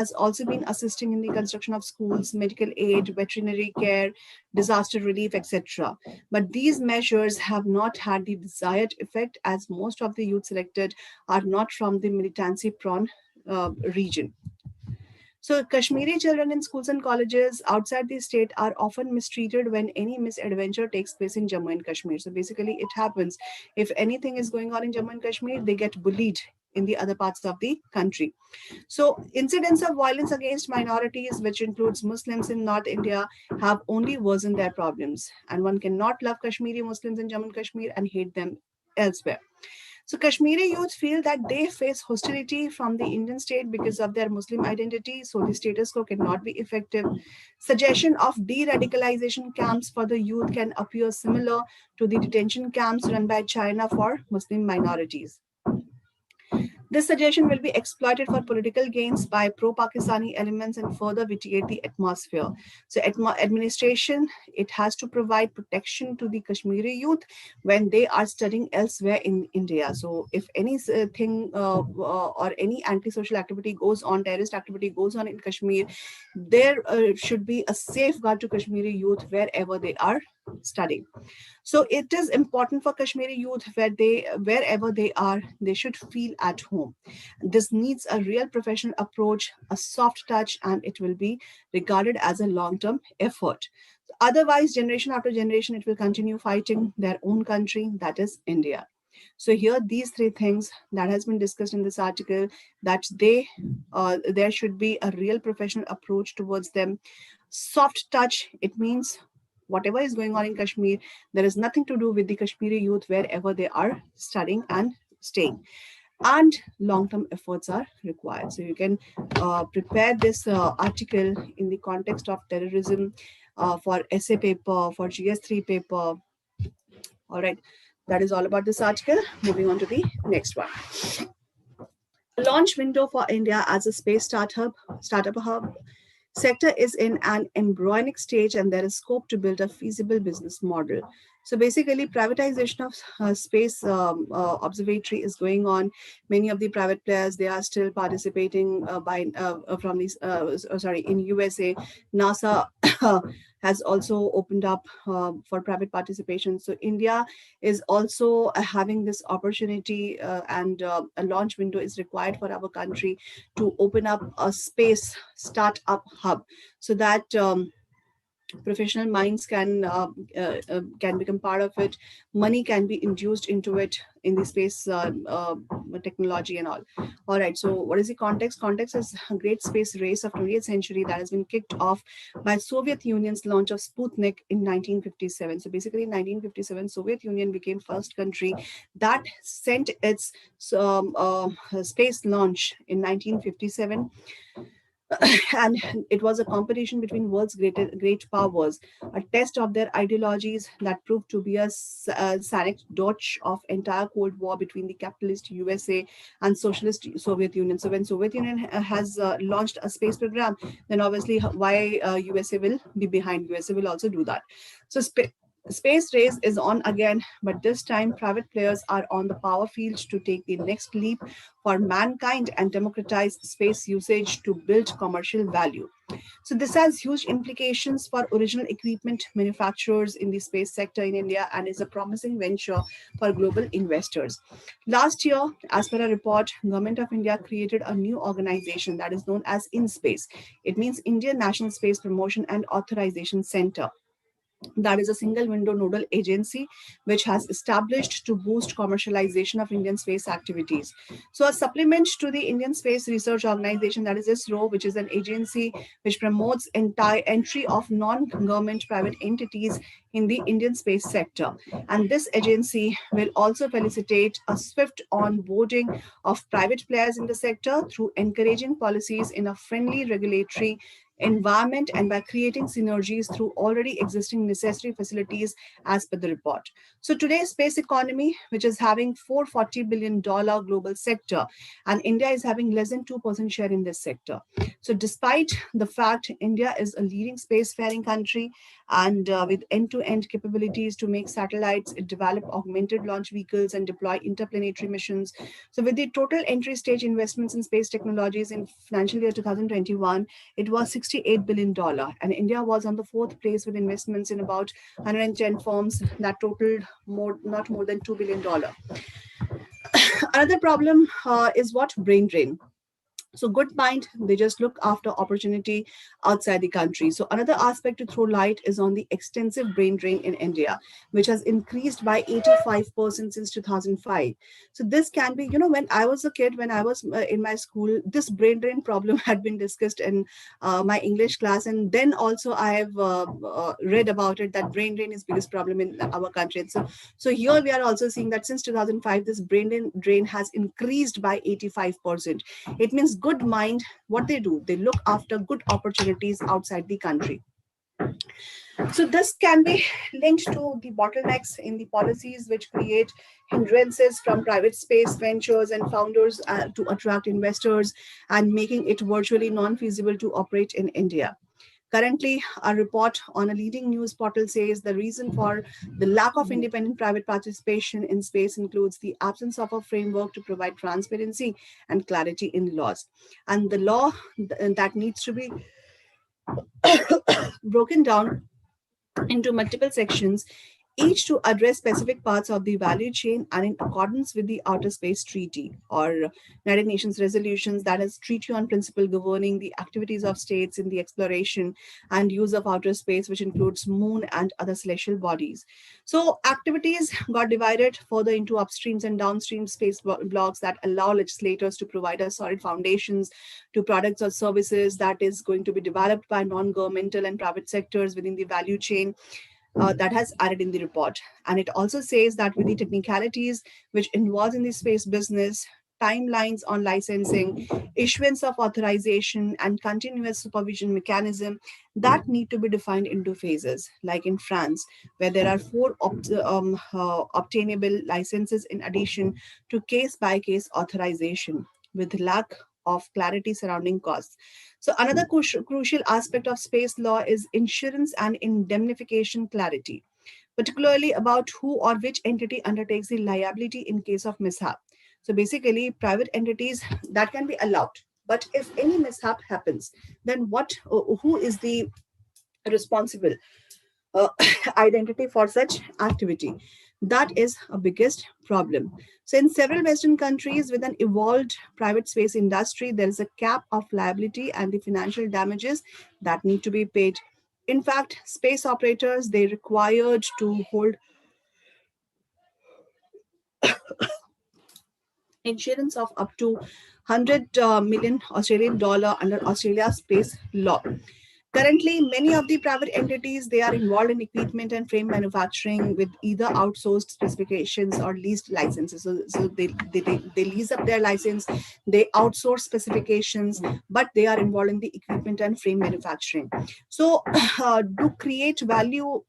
has also been assisting in the construction of schools, medical aid, veterinary care, disaster relief, etc. But these measures have not had the desired effect, as most of the youth selected are not from the militancy-prone region. So, Kashmiri children in schools and colleges outside the state are often mistreated when any misadventure takes place in Jammu and Kashmir. So, basically, it happens if anything is going on in Jammu and Kashmir, they get bullied in the other parts of the country. So, incidents of violence against minorities, which includes Muslims in North India, have only worsened their problems. And one cannot love Kashmiri Muslims in Jammu and Kashmir and hate them elsewhere. So Kashmiri youth feel that they face hostility from the Indian state because of their Muslim identity, so the status quo cannot be effective. Suggestion of de-radicalization camps for the youth can appear similar to the detention camps run by China for Muslim minorities. This suggestion will be exploited for political gains by pro-Pakistani elements and further vitiate the atmosphere. So administration, it has to provide protection to the Kashmiri youth when they are studying elsewhere in India. So if anything or any antisocial activity goes on, terrorist activity goes on in Kashmir, there should be a safeguard to Kashmiri youth wherever they are studying. So it is important for Kashmiri youth wherever they are, they should feel at home. This needs a real professional approach, a soft touch, and it will be regarded as a long-term effort. Otherwise, generation after generation, it will continue fighting their own country, that is India. So here, these three things that has been discussed in this article, that there should be a real professional approach towards them. Soft touch, it means whatever is going on in Kashmir, there is nothing to do with the Kashmiri youth wherever they are studying and staying. And long-term efforts are required. So you can prepare this article in the context of terrorism for essay paper, for GS3 paper. All right, that is all about this article. Moving on to the next one. Launch window for India as a space startup hub. Sector is in an embryonic stage and there is scope to build a feasible business model. So basically, privatization of space observatory is going on. Many of the private players, they are still participating in USA. NASA has also opened up for private participation. So India is also having this opportunity and a launch window is required for our country to open up a space startup hub so that professional minds can become part of it. Money can be induced into it in the space technology and all. All right. So what is the context? Context is a great space race of 20th century that has been kicked off by Soviet Union's launch of Sputnik in 1957. So basically, in 1957, Soviet Union became first country that sent its space launch in 1957. And it was a competition between world's great powers, a test of their ideologies that proved to be a anecdote of entire Cold War between the capitalist USA and socialist Soviet Union. So when Soviet Union has launched a space program, then obviously why USA will be behind. USA will also do that. So space race is on again, but this time private players are on the power field to take the next leap for mankind and democratize space usage to build commercial value. So this has huge implications for original equipment manufacturers in the space sector in India and is a promising venture for global investors. Last year, as per a report, Government of India created a new organization that is known as InSpace. It means Indian National Space Promotion and Authorization Center. That is a single window nodal agency which has established to boost commercialization of Indian space activities. So a supplement to the Indian Space Research Organization, that is ISRO, which is an agency which promotes entry of non-government private entities in the Indian space sector. And this agency will also facilitate a swift onboarding of private players in the sector through encouraging policies in a friendly regulatory environment, and by creating synergies through already existing necessary facilities as per the report. So today's space economy, which is having $440 billion global sector, and India is having less than 2% share in this sector. So despite the fact India is a leading spacefaring country and with end-to-end capabilities to make satellites, develop augmented launch vehicles and deploy interplanetary missions. So with the total entry stage investments in space technologies in financial year 2021, it was $68 billion, and India was on the fourth place with investments in about 110 firms that totaled not more than $2 billion. Another problem is what brain drain. So good mind, they just look after opportunity outside the country. So another aspect to throw light is on the extensive brain drain in India, which has increased by 85% since 2005. So this can be, when I was a kid, when I was in my school, this brain drain problem had been discussed in my English class. And then also I have read about it, that brain drain is biggest problem in our country. And so here we are also seeing that since 2005, this brain drain has increased by 85%. It means good mind, what they do, they look after good opportunities outside the country. So this can be linked to the bottlenecks in the policies which create hindrances from private space ventures and founders to attract investors and making it virtually non-feasible to operate in India. Currently, a report on a leading news portal says the reason for the lack of independent private participation in space includes the absence of a framework to provide transparency and clarity in laws. And the law that needs to be broken down into multiple sections, each to address specific parts of the value chain and in accordance with the Outer Space Treaty or United Nations resolutions, that is, Treaty on Principle governing the activities of states in the exploration and use of outer space, which includes moon and other celestial bodies. So activities got divided further into upstreams and downstream space blocks that allow legislators to provide a solid foundations to products or services that is going to be developed by non-governmental and private sectors within the value chain that has added in the report. And it also says that with the technicalities which involves in the space business, timelines on licensing, issuance of authorization, and continuous supervision mechanism that need to be defined into phases, like in France, where there are four obtainable licenses in addition to case-by-case authorization, with lack of clarity surrounding costs. So another crucial aspect of space law is insurance and indemnification clarity, particularly about who or which entity undertakes the liability in case of mishap. So basically, private entities that can be allowed, but if any mishap happens, then who is the responsible uh, identity for such activity? That is a biggest problem. So in several Western countries with an evolved private space industry, there is a cap of liability and the financial damages that need to be paid. In fact, space operators, they required to hold insurance of up to 100 million Australian dollar under Australia's space law. Currently, many of the private entities, they are involved in equipment and frame manufacturing with either outsourced specifications or leased licenses. So they lease up their license, they outsource specifications, but they are involved in the equipment and frame manufacturing. So to create value,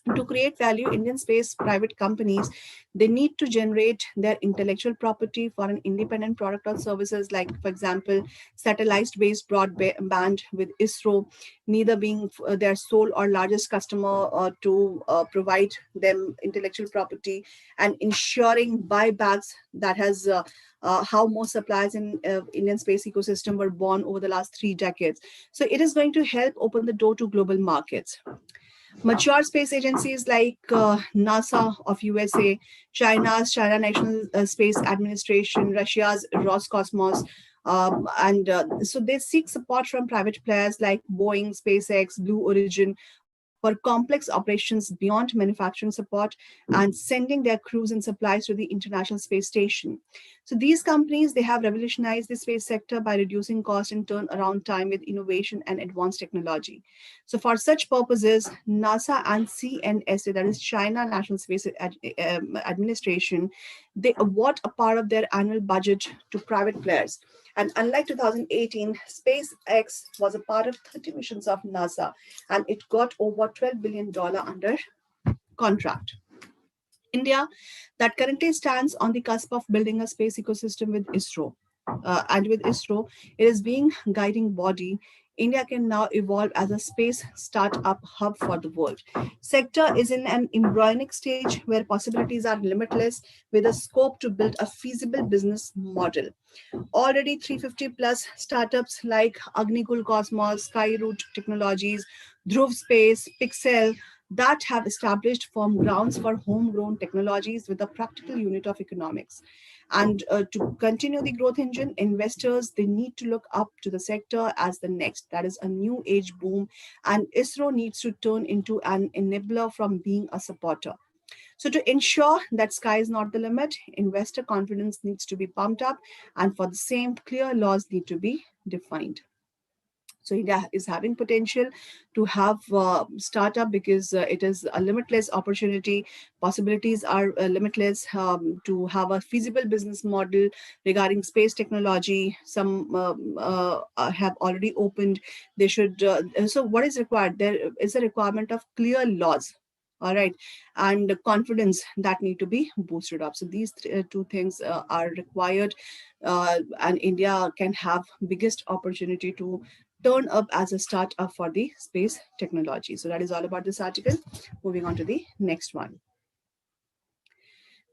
Indian space private companies, they need to generate their intellectual property for an independent product or services, like, for example, satellite-based broadband with ISRO, neither being their sole or largest customer to provide them intellectual property and ensuring buybacks that has how most suppliers in Indian space ecosystem were born over the last 3 decades. So it is going to help open the door to global markets. Mature space agencies like NASA of USA, China's China National Space Administration, Russia's Roscosmos, and so they seek support from private players like Boeing, SpaceX, Blue Origin for complex operations beyond manufacturing support and sending their crews and supplies to the International Space Station. So these companies, they have revolutionized the space sector by reducing cost and turnaround time with innovation and advanced technology. So for such purposes, NASA and CNSA, that is China National Space Administration, they award a part of their annual budget to private players. And unlike 2018, SpaceX was a part of 30 missions of NASA, and it got over $12 billion under contract. India, that currently stands on the cusp of building a space ecosystem with ISRO. And with ISRO, it is being guiding body. India can now evolve as a space startup hub for the world. Sector is in an embryonic stage where possibilities are limitless, with a scope to build a feasible business model. Already 350 plus startups like Agnikul Cosmos, Skyroot Technologies, Dhruv Space, Pixel that have established firm grounds for homegrown technologies with a practical unit of economics. And to continue the growth engine, investors, they need to look up to the sector as the next. That is a new age boom. And ISRO needs to turn into an enabler from being a supporter. So, to ensure that sky is not the limit, investor confidence needs to be pumped up, and for the same, clear laws need to be defined. So India is having potential to have startup because it is a limitless opportunity. Possibilities are limitless to have a feasible business model regarding space technology. Some have already opened. They should. So what is required? There is a requirement of clear laws. All right, and confidence that need to be boosted up. So these two things are required, and India can have biggest opportunity to turn up as a startup for the space technology. So that is all about this article. Moving on to the next one.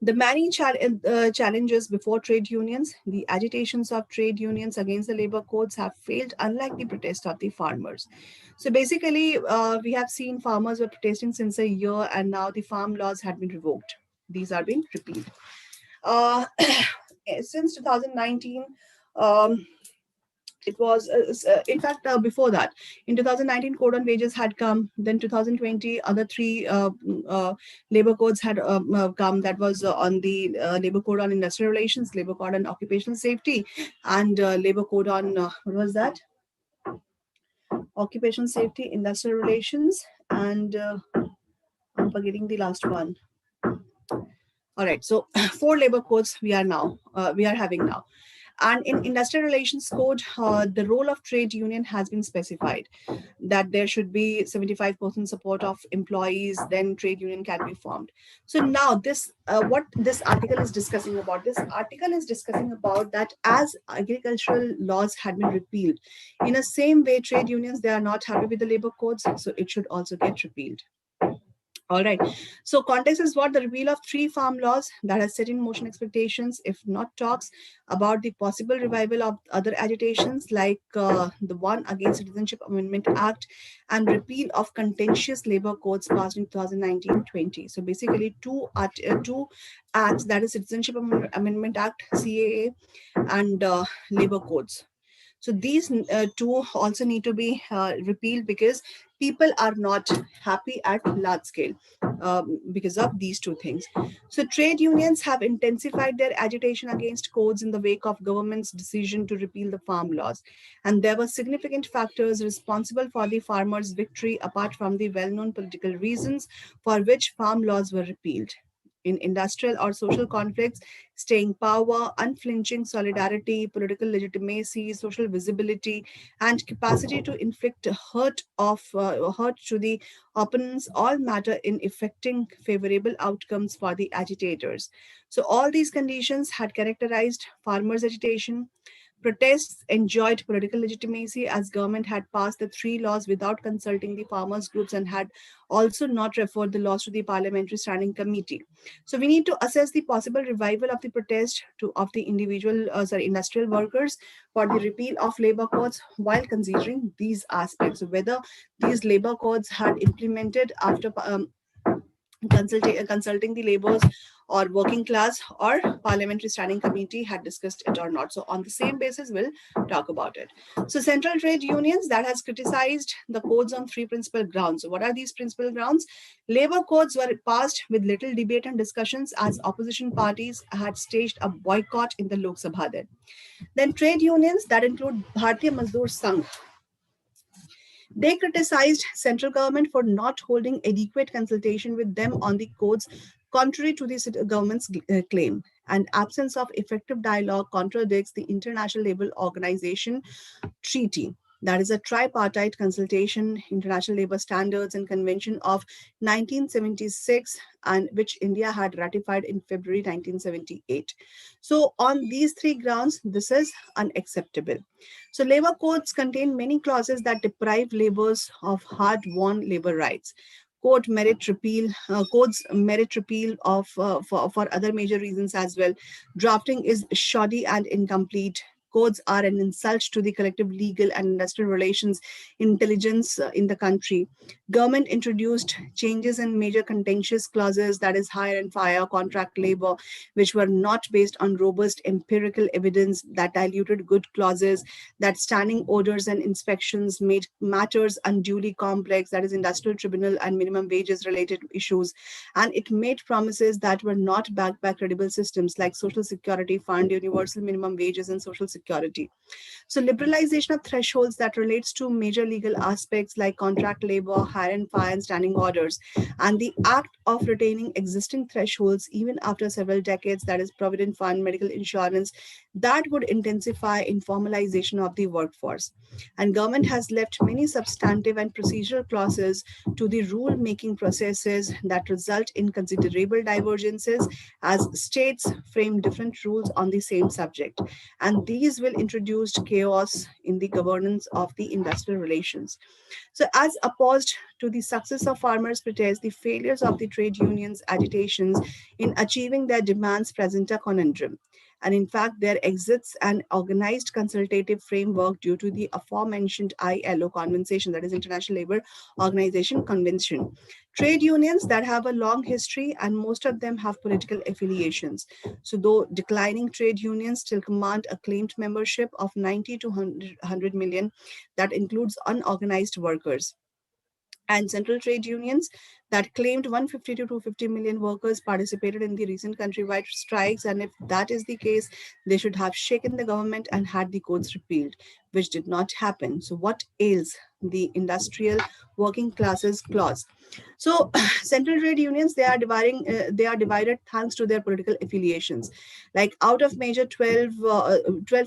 The many challenges before trade unions, the agitations of trade unions against the labor codes have failed, unlike the protest of the farmers. So basically, we have seen farmers were protesting since a year, and now the farm laws had been revoked. These are being repealed. Uh, since 2019, um, it was in fact before that in 2019 code on wages had come, then 2020 other three labor codes had come. That was on the labor code on industrial relations, labor code on occupational safety, and labor code on what was that, occupational safety, industrial relations, and I'm forgetting the last one. All right, so four labor codes we are having now. And in industrial relations code, the role of trade union has been specified, that there should be 75% support of employees, then trade union can be formed. So now this, what this article is discussing about, this article is discussing about that as agricultural laws had been repealed, in the same way trade unions, they are not happy with the labor codes, so it should also get repealed. All right. So context is what the repeal of three farm laws that has set in motion expectations, if not talks, about the possible revival of other agitations like the one against Citizenship Amendment Act and repeal of contentious labor codes passed in 2019-20. So basically two acts, that is Citizenship Amendment Act, CAA, and labor codes. So these two also need to be repealed because people are not happy at large scale because of these two things. So trade unions have intensified their agitation against codes in the wake of government's decision to repeal the farm laws. And there were significant factors responsible for the farmers' victory apart from the well-known political reasons for which farm laws were repealed. In industrial or social conflicts, staying power, unflinching solidarity, political legitimacy, social visibility, and capacity to inflict hurt to the opponents all matter in effecting favorable outcomes for the agitators. So all these conditions had characterized farmers' agitation. Protests enjoyed political legitimacy as government had passed the three laws without consulting the farmers groups and had also not referred the laws to the parliamentary standing committee. So we need to assess the possible revival of the protest of the industrial workers for the repeal of labor codes while considering these aspects. So whether these labor codes had implemented after consulting the laborers or working class or parliamentary standing committee had discussed it or not. So on the same basis, we'll talk about it. So central trade unions that has criticized the codes on three principal grounds. So what are these principal grounds? Labor codes were passed with little debate and discussions as opposition parties had staged a boycott in the Lok Sabha then trade unions that include Bharatiya Mazdoor Sangh, they criticized central government for not holding adequate consultation with them on the codes contrary to the government's claim. And absence of effective dialogue contradicts the International Labour Organization treaty. That is a tripartite consultation, International Labour Standards and Convention of 1976, and which India had ratified in February 1978. So, on these three grounds, this is unacceptable. So, labor codes contain many clauses that deprive laborers of hard-won labor rights. Codes merit repeal of for other major reasons as well. Drafting is shoddy and incomplete. Codes are an insult to the collective legal and industrial relations intelligence in the country. Government introduced changes in major contentious clauses, that is hire and fire, contract labor, which were not based on robust empirical evidence, that diluted good clauses, that standing orders and inspections made matters unduly complex, that is industrial tribunal and minimum wages related issues, and it made promises that were not backed by credible systems like social security fund, universal minimum wages, and social security. So liberalization of thresholds that relates to major legal aspects like contract labor, hire and fire, and standing orders, and the act of retaining existing thresholds even after several decades, that is provident fund, medical insurance, that would intensify informalization of the workforce. And government has left many substantive and procedural clauses to the rule making processes that result in considerable divergences as states frame different rules on the same subject, and these will introduce chaos in the governance of the industrial relations. So, as opposed to the success of farmers' protests, the failures of the trade unions' agitations in achieving their demands present a conundrum. And in fact, there exists an organized consultative framework due to the aforementioned ILO convention, that is International Labour Organization Convention. Trade unions that have a long history, and most of them have political affiliations. So, though declining trade unions still command a claimed membership of 90 to 100 million, that includes unorganized workers. And central trade unions that claimed 150 to 250 million workers participated in the recent countrywide strikes. And if that is the case, they should have shaken the government and had the codes repealed, which did not happen. So, what ails the industrial working classes clause? So, central trade unions, they are divided thanks to their political affiliations. Like out of major 12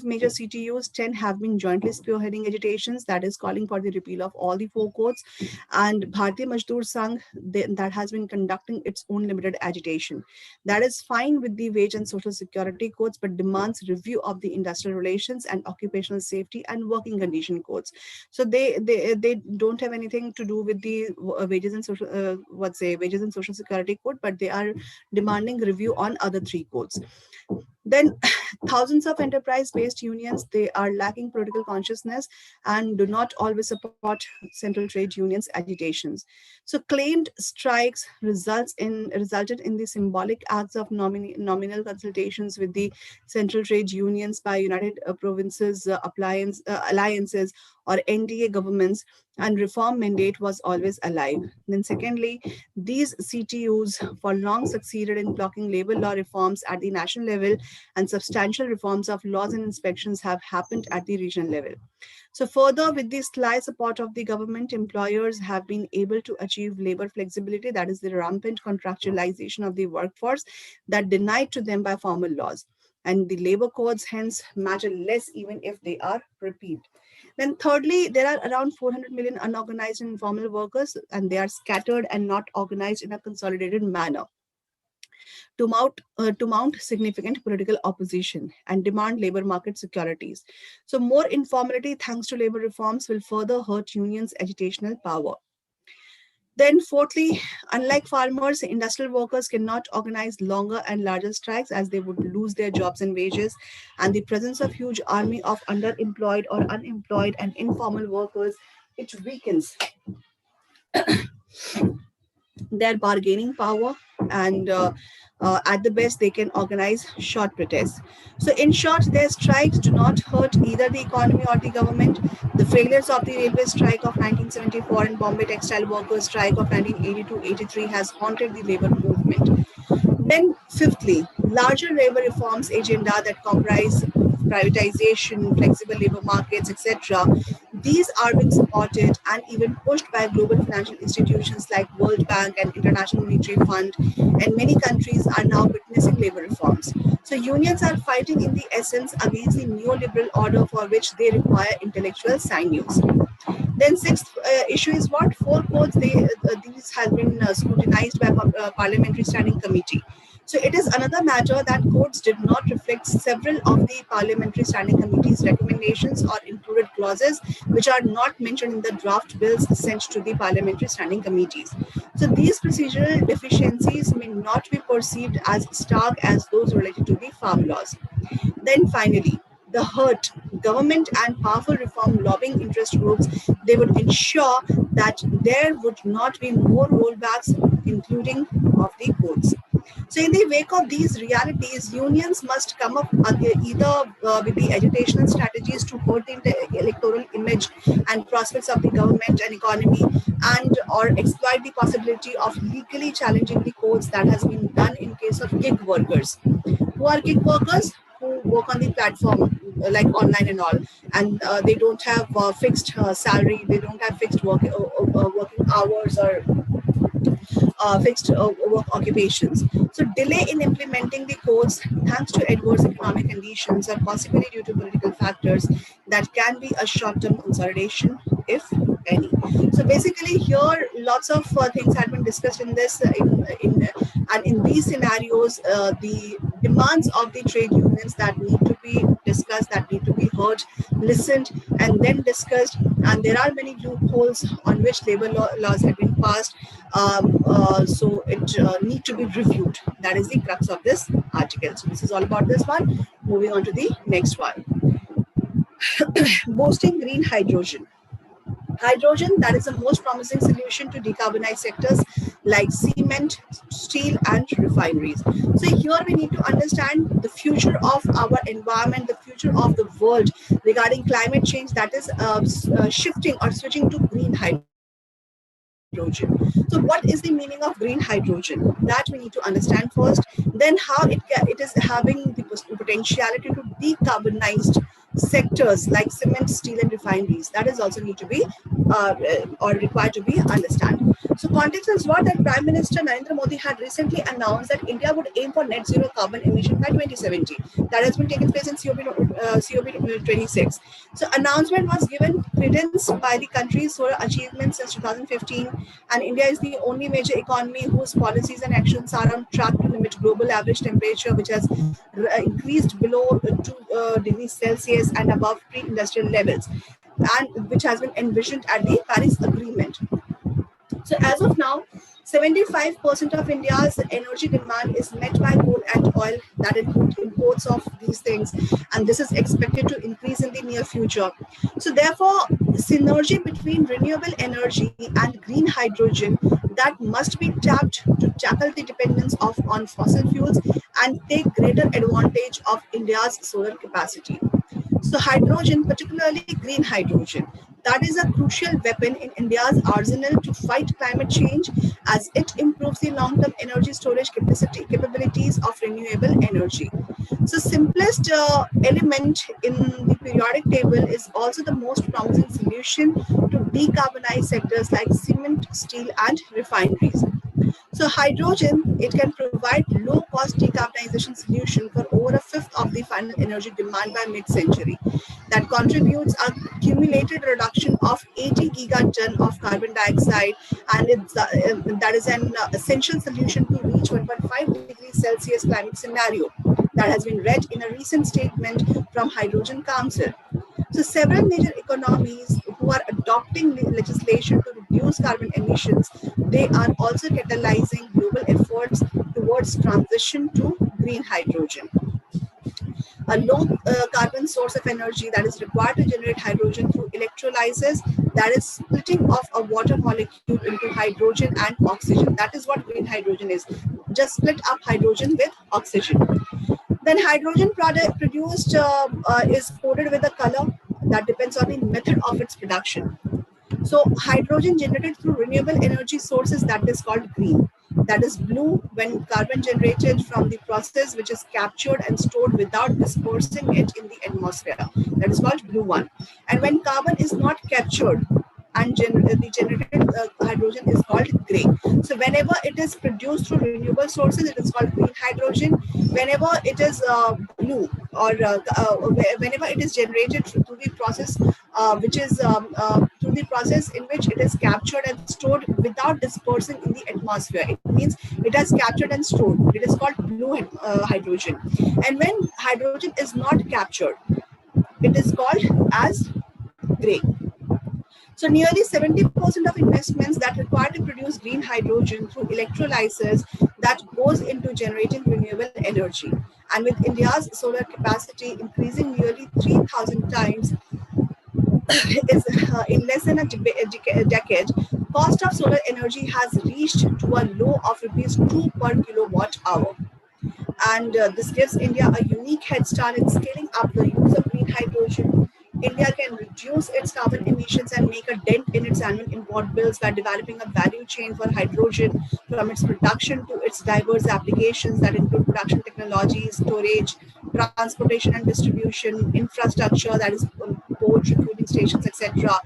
major CTUs, 10 have been jointly spearheading agitations, that is calling for the repeal of all the four codes, and Bharatiya Mazdoor Sangh, that has been conducting its own limited agitation. That is fine with the wage and social security codes, but demands review of the industrial relations and occupational safety and working condition codes. So they don't have anything to do with the wages and social security code, but they are demanding review on other three codes. Then thousands of enterprise-based unions, they are lacking political consciousness and do not always support central trade unions agitations. So claimed strikes resulted in the symbolic acts of nominal consultations with the central trade unions by United Provinces alliances or NDA governments, and reform mandate was always alive. Then secondly, these CTUs for long succeeded in blocking labor law reforms at the national level, and substantial reforms of laws and inspections have happened at the regional level. So further, with the sly support of the government, employers have been able to achieve labor flexibility, that is the rampant contractualization of the workforce that denied to them by formal laws. And the labor codes hence matter less even if they are repealed. Then thirdly, there are around 400 million unorganized and informal workers, and they are scattered and not organized in a consolidated manner to mount significant political opposition and demand labor market securities. So more informality thanks to labor reforms will further hurt unions' agitational power. Then fourthly, unlike farmers, industrial workers cannot organize longer and larger strikes as they would lose their jobs and wages. And the presence of huge army of underemployed or unemployed and informal workers, it weakens their bargaining power, and at the best they can organize short protests. So in short, their strikes do not hurt either the economy or the government. The failures of the railway strike of 1974 and Bombay textile workers strike of 1982-83 has haunted the labor movement. Then, fifthly, larger labor reforms agenda that comprise privatization, flexible labor markets, etc., These are being supported and even pushed by global financial institutions like World Bank and International Monetary Fund, and many countries are now witnessing labor reforms. So unions are fighting in the essence against the neoliberal order for which they require intellectual sinews. Then sixth issue is what? Four codes, these has been scrutinized by Parliamentary Standing Committee. So it is another matter that codes did not reflect several of the Parliamentary Standing Committee's recommendations or included clauses which are not mentioned in the draft bills sent to the Parliamentary Standing Committees. So these procedural deficiencies may not be perceived as stark as those related to the farm laws. Then finally, the hurt government and powerful reform lobbying interest groups, they would ensure that there would not be more rollbacks, including of the codes. So in the wake of these realities, unions must come up either with the educational strategies to hurt the electoral image and prospects of the government and economy, and or exploit the possibility of legally challenging the codes that has been done in case of gig workers. Who are gig workers? Who work on the platform like online and all, and they don't have fixed salary, they don't have fixed working hours or fixed work occupations. So delay in implementing the codes thanks to adverse economic conditions or possibly due to political factors that can be a short-term consolidation, if any. So basically here lots of things had been discussed in this and in these scenarios the demands of the trade unions that need to be discussed, that need to be heard, listened, and then discussed. And there are many loopholes on which labor laws have been passed. So it need to be reviewed. That is the crux of this article. So this is all about this one. Moving on to the next one. Boosting green hydrogen. Hydrogen, that is the most promising solution to decarbonize sectors like cement, steel, and refineries. So here we need to understand the future of our environment, the future of the world regarding climate change, that is shifting or switching to green hydrogen. So what is the meaning of green hydrogen? That we need to understand first. Then how it is having the potentiality to decarbonize sectors like cement, steel, and refineries. That is also need to be or required to be understand. So context is what? That Prime Minister Narendra Modi had recently announced that India would aim for net zero carbon emission by 2070. That has been taken place in COP26. So announcement was given credence by the country's solar achievements since 2015, and India is the only major economy whose policies and actions are on track to limit global average temperature, which has increased below 2 degrees Celsius and above pre-industrial levels, and which has been envisioned at the Paris Agreement. So as of now, 75% of India's energy demand is met by coal and oil, that include imports of these things, and this is expected to increase in the near future. So therefore, synergy between renewable energy and green hydrogen, that must be tapped to tackle the dependence on fossil fuels and take greater advantage of India's solar capacity. So hydrogen, particularly green hydrogen, that is a crucial weapon in India's arsenal to fight climate change, as it improves the long-term energy storage capabilities of renewable energy. So simplest element in the periodic table is also the most promising solution to decarbonize sectors like cement, steel, and refineries. So hydrogen, it can provide low-cost decarbonization solution for over a fifth of the final energy demand by mid-century. That contributes a cumulated reduction of 80 gigaton of carbon dioxide, and that is an essential solution to reach 1.5 degrees Celsius climate scenario. That has been read in a recent statement from Hydrogen Council. So several major economies who are adopting legislation to reduce carbon emissions, they are also catalyzing global efforts towards transition to green hydrogen. A low carbon source of energy that is required to generate hydrogen through electrolysis, that is splitting of a water molecule into hydrogen and oxygen. That is what green hydrogen is. Just split up hydrogen with oxygen. Then hydrogen product produced is coded with a color that depends on the method of its production. So hydrogen generated through renewable energy sources, that is called green. That is blue when carbon generated from the process which is captured and stored without dispersing it in the atmosphere. That is called blue one. And when carbon is not captured and the generated hydrogen is called gray. So whenever it is produced through renewable sources, it is called green hydrogen. Whenever it is blue or whenever it is generated through the process, which is through the process in which it is captured and stored without dispersing in the atmosphere. It means it has captured and stored. It is called blue hydrogen. And when hydrogen is not captured, it is called as gray. So nearly 70% of investments that require to produce green hydrogen through electrolysis that goes into generating renewable energy. And with India's solar capacity increasing nearly 3,000 times is in less than a decade, cost of solar energy has reached to a low of rupees 2 per kilowatt hour. And this gives India a unique head start in scaling up the use of green hydrogen. India can reduce its carbon emissions and make a dent in its annual import bills by developing a value chain for hydrogen from its production to its diverse applications that include production technologies, storage, transportation and distribution, infrastructure, that is port, refueling stations, etc.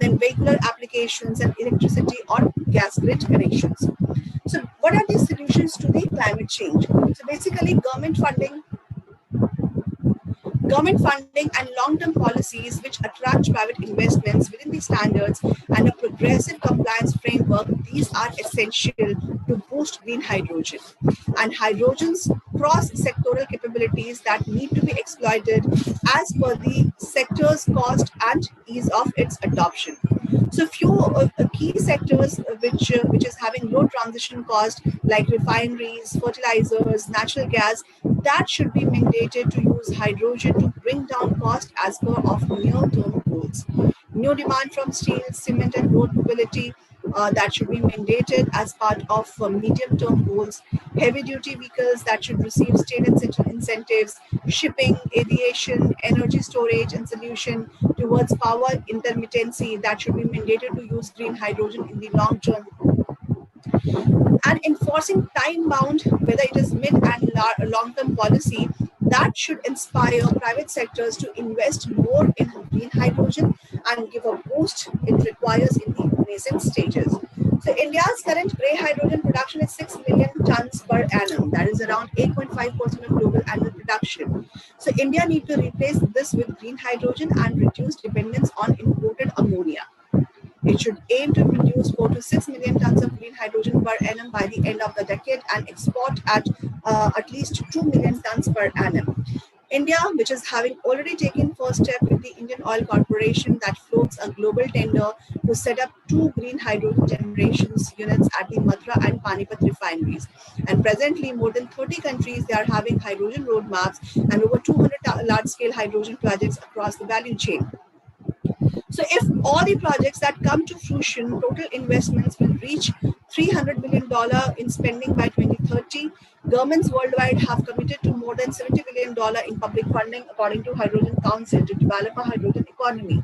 Then vehicular applications and electricity or gas grid connections. So what are the solutions to the climate change? So basically government funding and long-term policies which attract private investments within the standards and a progressive compliance framework, these are essential to boost green hydrogen. And hydrogen's cross-sectoral capabilities that need to be exploited as per the sector's cost and ease of its adoption. So few key sectors which is having low transition cost like refineries, fertilizers, natural gas, that should be mandated to use hydrogen to bring down cost as per of near-term goals. New demand from steel, cement and road mobility, that should be mandated as part of medium-term goals. Heavy-duty vehicles that should receive state incentives, shipping, aviation, energy storage and solution towards power intermittency, that should be mandated to use green hydrogen in the long term. And enforcing time-bound, whether it is mid and long-term policy, that should inspire private sectors to invest more in green hydrogen and give a boost it requires in the nascent stages. So India's current grey hydrogen production is 6 million tons per annum. That is around 8.5% of global annual production. So India needs to replace this with green hydrogen and reduce dependence on imported ammonia. It should aim to produce 4 to 6 million tons of green hydrogen per annum by the end of the decade and export at least 2 million tons per annum. India, which is having already taken first step with the Indian Oil Corporation that floats a global tender to set up 2 green hydrogen generations units at the Mathura and Panipat refineries. And presently, more than 30 countries, they are having hydrogen roadmaps and over 200 large-scale hydrogen projects across the value chain. So if all the projects that come to fruition, total investments will reach $300 billion in spending by 2030. Governments worldwide have committed to more than $70 billion in public funding, according to Hydrogen Council, to develop a hydrogen economy.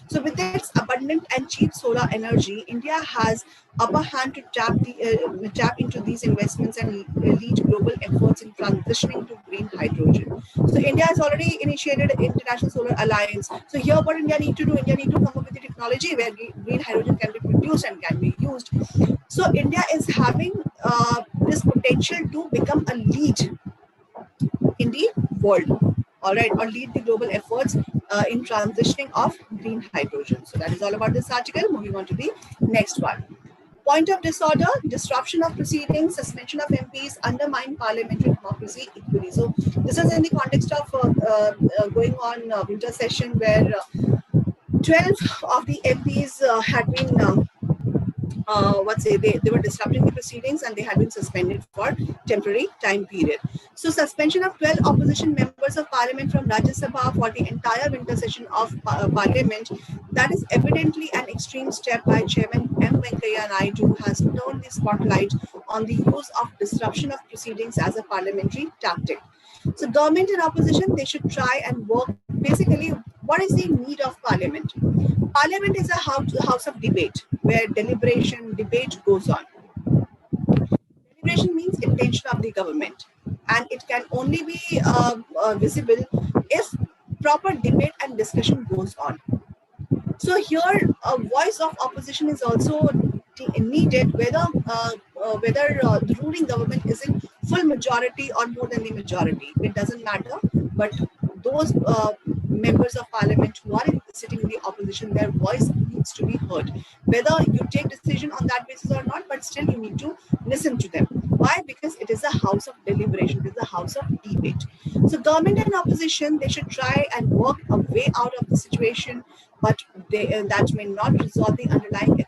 So with its abundant and cheap solar energy, India has upper hand to tap into these investments and lead global efforts in transitioning to green hydrogen. So India has already initiated an International Solar Alliance. So here what India need to do, India need to come up with the technology where green hydrogen can be produced and can be used. So India is having this potential to become a lead in the world, all right, or lead the global efforts in transitioning of green hydrogen. So that is all about this article. Moving on to the next one. Point of disorder, disruption of proceedings, suspension of MPs, undermine parliamentary democracy equally. So this is in the context of going on winter session where 12 of the MPs had been they were disrupting the proceedings and they had been suspended for temporary time period. So suspension of 12 opposition members of parliament from Rajya Sabha for the entire winter session of parliament, that is evidently an extreme step by Chairman M. Venkaiah Naidu, who has turned the spotlight on the use of disruption of proceedings as a parliamentary tactic. So government and opposition, they should try and work. Basically, what is the need of parliament? Parliament is a house of debate where debate goes on. Deliberation means intention of the government, and it can only be visible if proper debate and discussion goes on. So here, a voice of opposition is also needed, whether the ruling government is in full majority or more than the majority. It doesn't matter, but those members of parliament who are sitting in the opposition, their voice needs to be heard. Whether you take decision on that basis or not, but still you need to listen to them. Why? Because it is a house of deliberation, it is a house of debate. So government and opposition, they should try and work a way out of the situation, but that may not resolve the underlying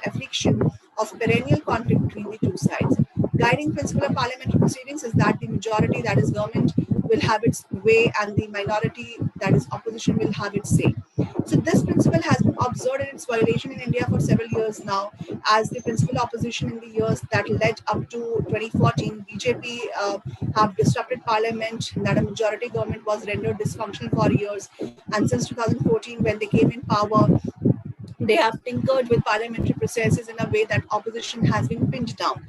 affliction of perennial conflict between the two sides. Guiding principle of parliamentary proceedings is that the majority, that is government, will have its way, and the minority, that is opposition, will have its say. So this principle has been observed in its violation in India for several years now, as the principal opposition in the years that led up to 2014, BJP have disrupted parliament, that a majority government was rendered dysfunctional for years, and since 2014, when they came in power, they have tinkered with parliamentary processes in a way that opposition has been pinned down.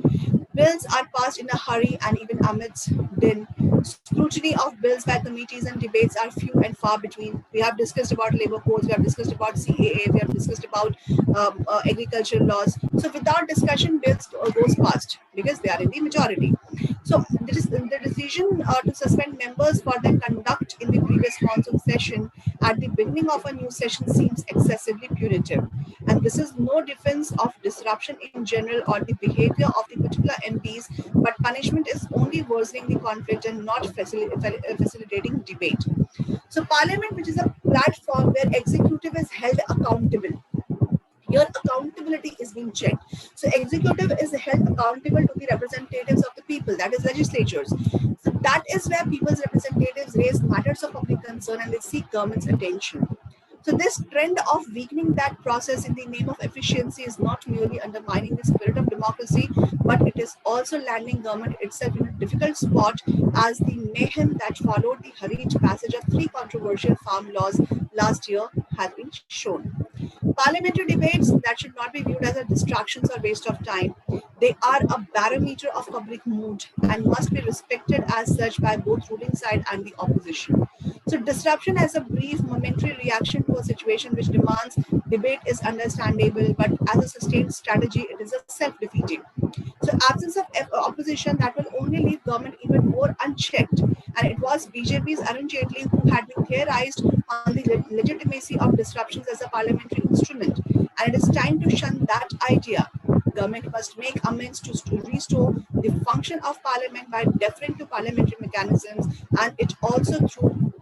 Bills are passed in a hurry, and even amidst din, scrutiny of bills by committees and debates are few and far between. We have discussed about labor codes, we have discussed about CAA, we have discussed about agricultural laws. So without discussion, bills goes past because they are in the majority. So the decision to suspend members for their conduct in the previous monsoon session at the beginning of a new session seems excessively punitive. And this is no defense of disruption in general or the behavior of the particular MPs, but punishment is only worsening the conflict and not facilitating debate. So parliament, which is a platform where executive is held accountable, your accountability is being checked. So executive is held accountable to the representatives of the people, that is legislatures. So that is where people's representatives raise matters of public concern and they seek government's attention. So this trend of weakening that process in the name of efficiency is not merely undermining the spirit of democracy, but it is also landing government itself in a difficult spot, as the mayhem that followed the hurried passage of three controversial farm laws last year has been shown. Parliamentary debates that should not be viewed as a distractions or waste of time. They are a barometer of public mood and must be respected as such by both ruling side and the opposition. So disruption as a brief momentary reaction to a situation which demands debate is understandable, but as a sustained strategy, it is a self-defeating. So absence of opposition that will only leave government even more unchecked. And it was BJP's Arun Jaitley who had been theorized on the legitimacy of disruptions as a parliamentary instrument. And it is time to shun that idea. Government must make amends to restore the function of parliament by deferring to parliamentary mechanisms, and it also through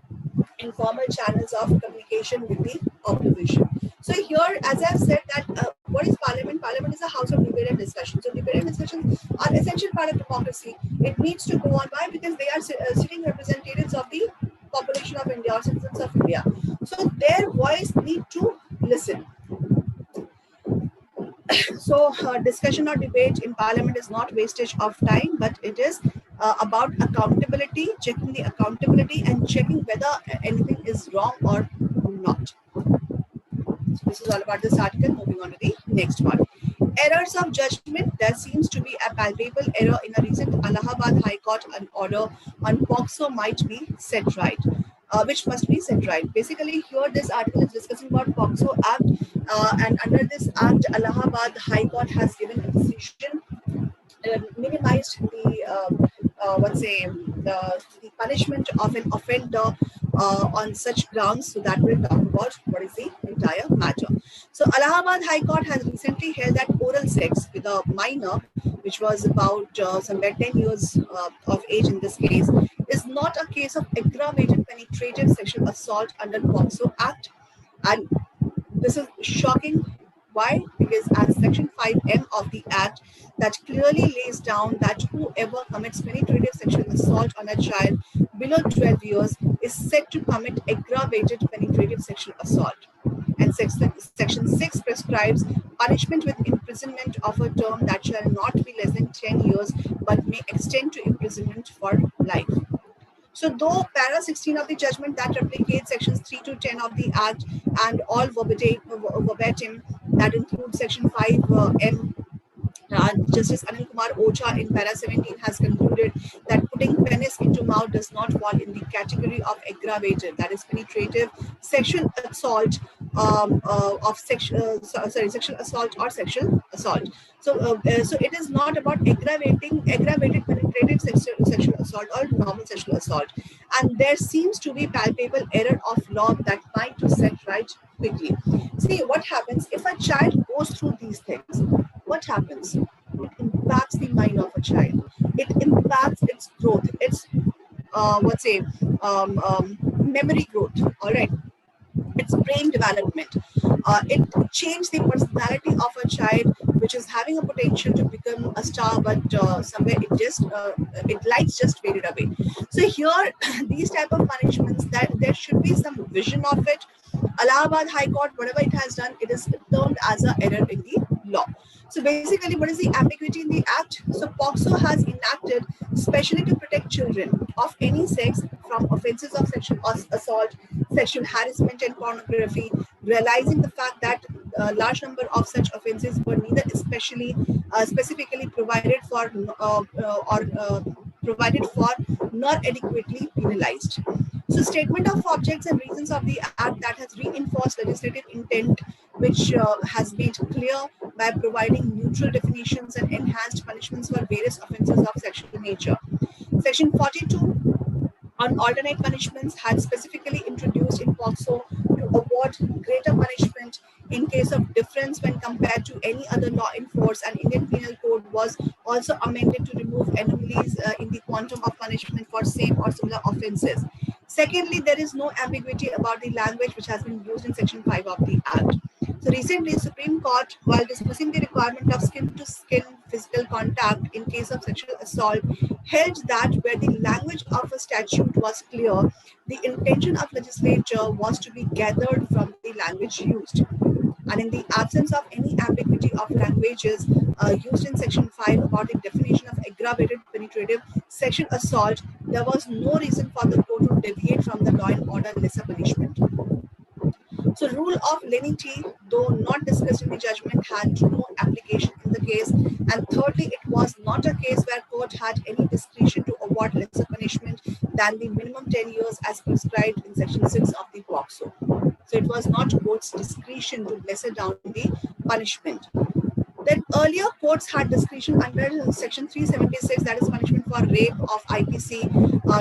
informal channels of communication with the opposition. So here, as I've said, that what is parliament? Parliament is a house of debate and discussion. So debate and discussion are essential part of democracy. It needs to go on. Why? Because they are sitting representatives of the population of India or citizens of India. So their voice need to listen. So discussion or debate in parliament is not wastage of time, but it is about accountability, checking the accountability and checking whether anything is wrong or not. So this is all about this article. Moving on to the next one. Errors of judgment. There seems to be a palpable error in a recent Allahabad High Court an order on POXO might be set right. Which must be set right. Basically, here this article is discussing about POXO Act, and under this Act, Allahabad High Court has given a decision, minimized the punishment of an offender on such grounds. So that will talk about what is the entire matter. So Allahabad High Court has recently held that oral sex with a minor, which was about somewhere 10 years of age in this case, is not a case of aggravated penetrative sexual assault under POXO Act. And this is shocking. Why? Because as Section 5M of the Act, that clearly lays down that whoever commits penetrative sexual assault on a child below 12 years is said to commit aggravated penetrative sexual assault. And Section 6 prescribes punishment with imprisonment of a term that shall not be less than 10 years but may extend to imprisonment for life. So though para 16 of the judgment that replicates sections 3 to 10 of the Act and all verbatim that includes section 5M Justice Anil Kumar Ocha in para 17 has concluded that putting penis into mouth does not fall in the category of aggravated, that is penetrative sexual assault, sexual assault or sexual assault. So it is not about aggravated penetrative sexual assault or normal sexual assault, and there seems to be palpable error of law that might be set right quickly. See what happens if a child goes through these things. What happens? It impacts the mind of a child. It impacts its growth, its memory growth. All right, its brain development. It changed the personality of a child, which is having a potential to become a star, but somewhere it lights just faded away. So here, these type of punishments, that there should be some vision of it. Allahabad High Court, whatever it has done, it is termed as an error in the law. So basically, what is the ambiguity in the act? So POCSO has enacted specially to protect children of any sex from offences of sexual assault, sexual harassment, and pornography, realizing the fact that a large number of such offences were neither specifically provided for provided for nor adequately penalized. So, statement of objects and reasons of the act that has reinforced legislative intent, which has made clear by providing neutral definitions and enhanced punishments for various offences of sexual nature. Section 42 on alternate punishments had specifically introduced in POCSO to award greater punishment in case of difference when compared to any other law in force, and Indian Penal Code was also amended to remove anomalies in the quantum of punishment for same or similar offences. Secondly, there is no ambiguity about the language which has been used in Section 5 of the Act. So recently, Supreme Court, while discussing the requirement of skin-to-skin physical contact in case of sexual assault, held that where the language of a statute was clear, the intention of legislature was to be gathered from the language used. And in the absence of any ambiguity of languages used in Section 5 about the definition of aggravated penetrative sexual assault, there was no reason for the court to deviate from the law and order lesser punishment. So rule of lenity, though not discussed in the judgment, had no application in the case. And thirdly, it was not a case where court had any discretion to award lesser punishment than the minimum 10 years as prescribed in Section 6 of the POCSO. So it was not court's discretion to lesser down the punishment. Then earlier courts had discretion under Section 376, that is punishment for rape of IPC,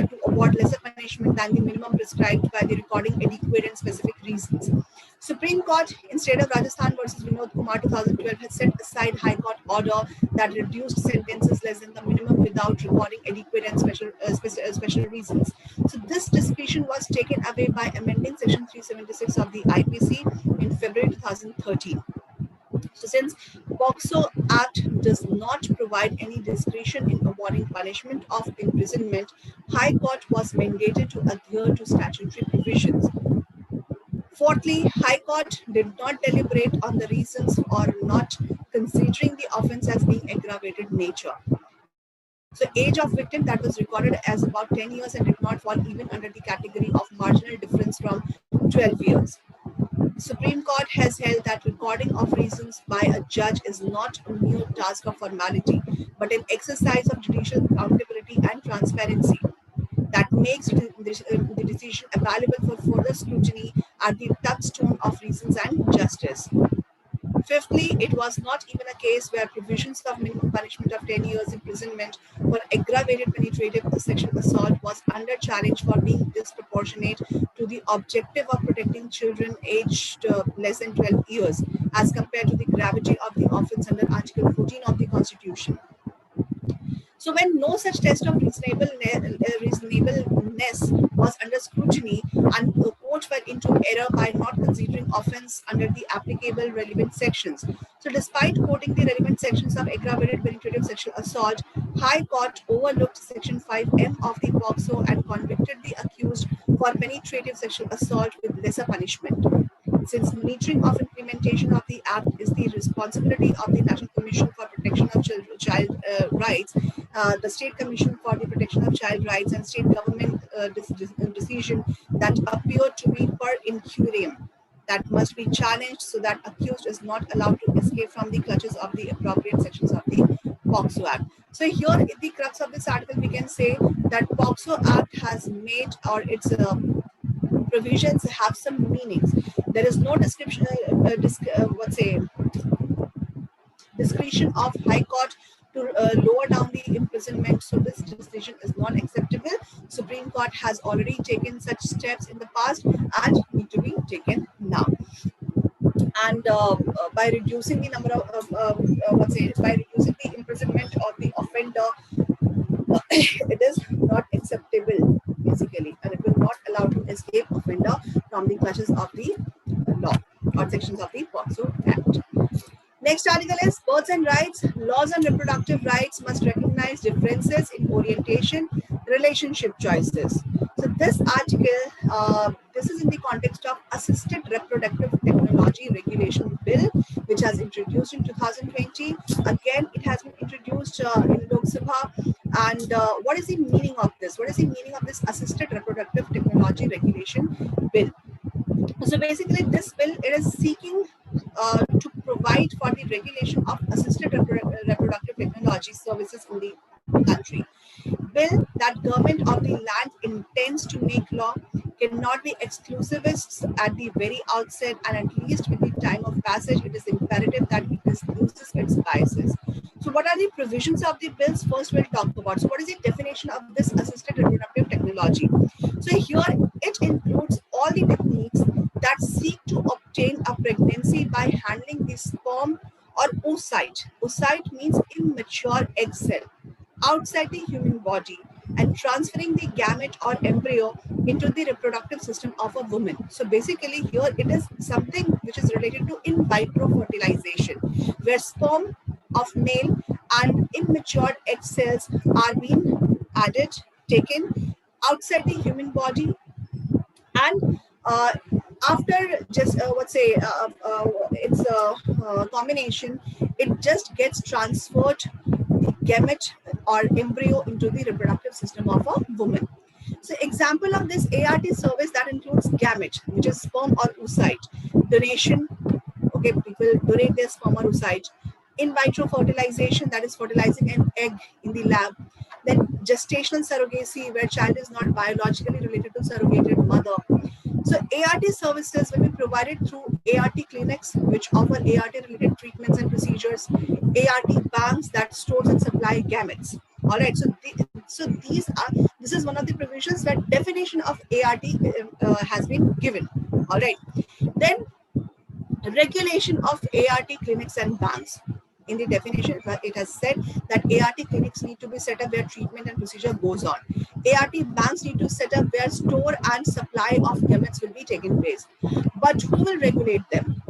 to award lesser punishment than the minimum prescribed by the recording adequate and specific reasons. Supreme Court in State of Rajasthan versus Vinod Kumar 2012 had set aside High Court order that reduced sentences less than the minimum without recording adequate and special reasons. So this discretion was taken away by amending Section 376 of the IPC in February 2013. So since POCSO Act does not provide any discretion in awarding punishment of imprisonment, High Court was mandated to adhere to statutory provisions. Fourthly, High Court did not deliberate on the reasons for not considering the offence as being aggravated nature. So age of victim, that was recorded as about 10 years and did not fall even under the category of marginal difference from 12 years. Supreme Court has held that recording of reasons by a judge is not a mere task of formality, but an exercise of judicial accountability and transparency that makes the decision available for further scrutiny at the touchstone of reasons and justice. Fifthly, it was not even a case where provisions of minimum punishment of 10 years imprisonment for aggravated penetrative sexual assault was under challenge for being disproportionate to the objective of protecting children aged less than 12 years as compared to the gravity of the offence under Article 14 of the Constitution. So when no such test of reasonableness was under scrutiny and the court fell into error by not considering offence under the applicable relevant sections. So despite quoting the relevant sections of aggravated penetrative sexual assault, High Court overlooked Section 5M of the POCSO and convicted the accused for penetrative sexual assault with lesser punishment. Since monitoring of implementation of the Act is the responsibility of the National Commission for Protection of Child Rights, the State Commission for the Protection of Child Rights and state government decision that appear to be per incuriam, that must be challenged so that accused is not allowed to escape from the clutches of the appropriate sections of the POCSO Act. So here in the crux of this article, we can say that POCSO Act has made, or its provisions have some meanings. There is no description, discretion of High Court to lower down the imprisonment. So this decision is not acceptable. Supreme Court has already taken such steps in the past and need to be taken now. And by reducing the number of by reducing the imprisonment of the offender, it is not acceptable basically, and it will not allow to escape offender from the clutches of the law or sections of the POCSO Act. Next article is Births and Rights. Laws on reproductive rights must recognize differences in orientation, relationship choices. So this article, this is in the context of Assisted Reproductive Technology Regulation Bill, which has introduced in 2020. Again, it has been introduced in Lok Sabha. And what is the meaning of this? What is the meaning of this Assisted Reproductive Technology Regulation Bill? So basically, this bill, it is seeking to provide for the regulation of assisted reproductive technology services in the country. Bill that government of the land intends to make law cannot be exclusivists at the very outset, and at least with the time of passage, it is imperative that it discloses its biases. So what are the provisions of the bills? First, we'll talk about. So what is the definition of this assisted reproductive technology? So here it includes all the techniques that seek to obtain a pregnancy by handling the sperm or oocyte. Oocyte means immature egg cell outside the human body and transferring the gamete or embryo into the reproductive system of a woman. So basically here it is something which is related to in vitro fertilization, where sperm of male and immature egg cells are being added, taken outside the human body, and after just its combination, it just gets transferred the gamete or embryo into the reproductive system of a woman. So example of this ART service that includes gamete, which is sperm or oocyte donation. Okay, people donate their sperm or oocyte. In vitro fertilization, that is fertilizing an egg in the lab. Then gestational surrogacy, where child is not biologically related to surrogated mother. So ART services will be provided through ART clinics, which offer ART related treatments and procedures, ART banks that stores and supply gametes. All right, so this is one of the provisions, that definition of ART has been given. All right, then regulation of ART clinics and banks. In the definition, it has said that ART clinics need to be set up where treatment and procedure goes on. ART banks need to set up where store and supply of gametes will be taking place. But who will regulate them?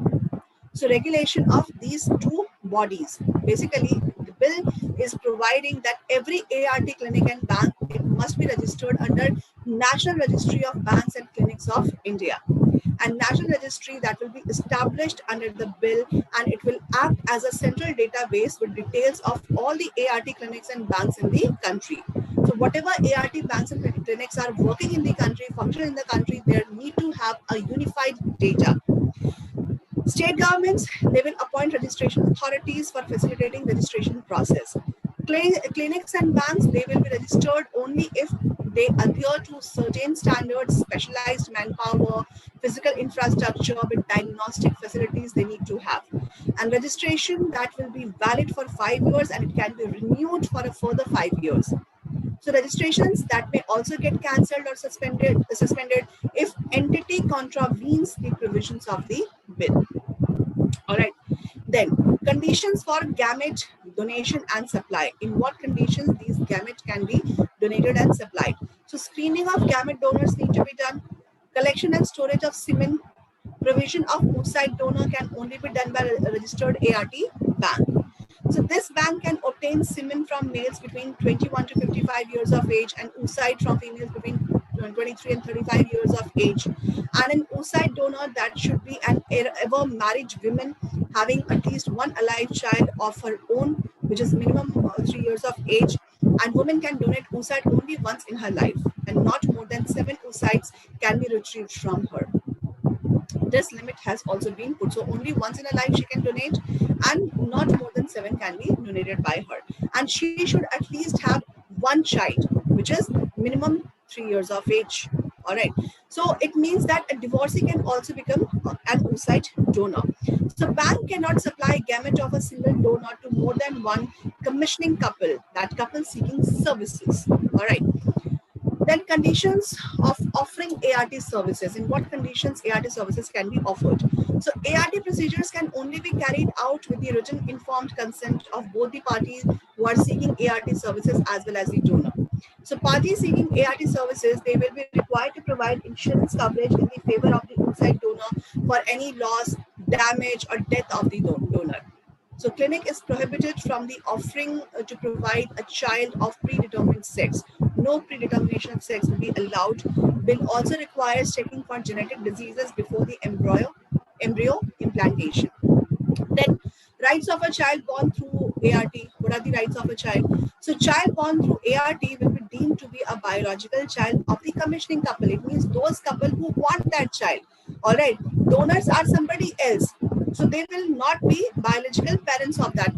So regulation of these two bodies. Basically, the bill is providing that every ART clinic and bank, it must be registered under National Registry of Banks and Clinics of India. And national registry that will be established under the bill, and it will act as a central database with details of all the ART clinics and banks in the country. So whatever ART banks and clinics are working in the country, function in the country, they need to have a unified data. State governments, they will appoint registration authorities for facilitating registration process. Clinics and banks, they will be registered only if they adhere to certain standards, specialized manpower, physical infrastructure with diagnostic facilities they need to have. And registration that will be valid for 5 years, and it can be renewed for a further 5 years. So registrations that may also get cancelled or suspended if entity contravenes the provisions of the bill. All right. Then conditions for gamete donation and supply. In what conditions these gamete can be donated and supplied? So screening of gamete donors need to be done. Collection and storage of semen. Provision of oocyte donor can only be done by a registered ART bank. So this bank can obtain semen from males between 21 to 55 years of age, and oocyte from females between 23 and 35 years of age. And an oocyte donor that should be an ever married woman having at least one alive child of her own, which is minimum 3 years of age. And women can donate oocyte only once in her life, and not more than 7 oocytes can be retrieved from her. this limit has also been put. So only once in a life she can donate, and not more than 7 can be donated by her. And she should at least have one child, which is minimum 3 years of age. All right. So it means that a divorcee can also become an oocyte donor. So bank cannot supply gamete of a single donor to more than one commissioning couple, that couple seeking services. All right. Then conditions of offering ART services. In what conditions ART services can be offered? So ART procedures can only be carried out with the written informed consent of both the parties who are seeking ART services as well as the donor. So parties seeking ART services, they will be required to provide insurance coverage in the favor of the outside donor for any loss, damage or death of the donor. So clinic is prohibited from the offering to provide a child of predetermined sex. No predetermination of sex will be allowed. Bill also requires checking for genetic diseases before the embryo implantation. Then rights of a child born through ART. What are the rights of a child? So child born through ART will be deemed to be a biological child of the commissioning couple. It means those couple who want that child. All right. Donors are somebody else. So they will not be biological parents of that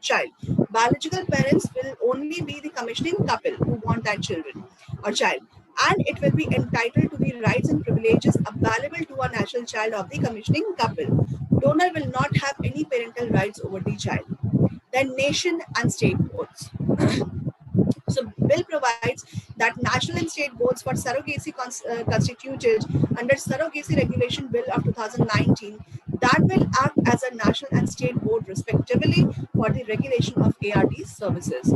child. Biological parents will only be the commissioning couple who want that children or child. And it will be entitled to the rights and privileges available to a natural child of the commissioning couple. Donor will not have any parental rights over the child. Then nation and state boards. So bill provides that national and state boards for surrogacy constituted under Surrogacy Regulation Bill of 2019 that will act as a national and state board respectively for the regulation of ART services.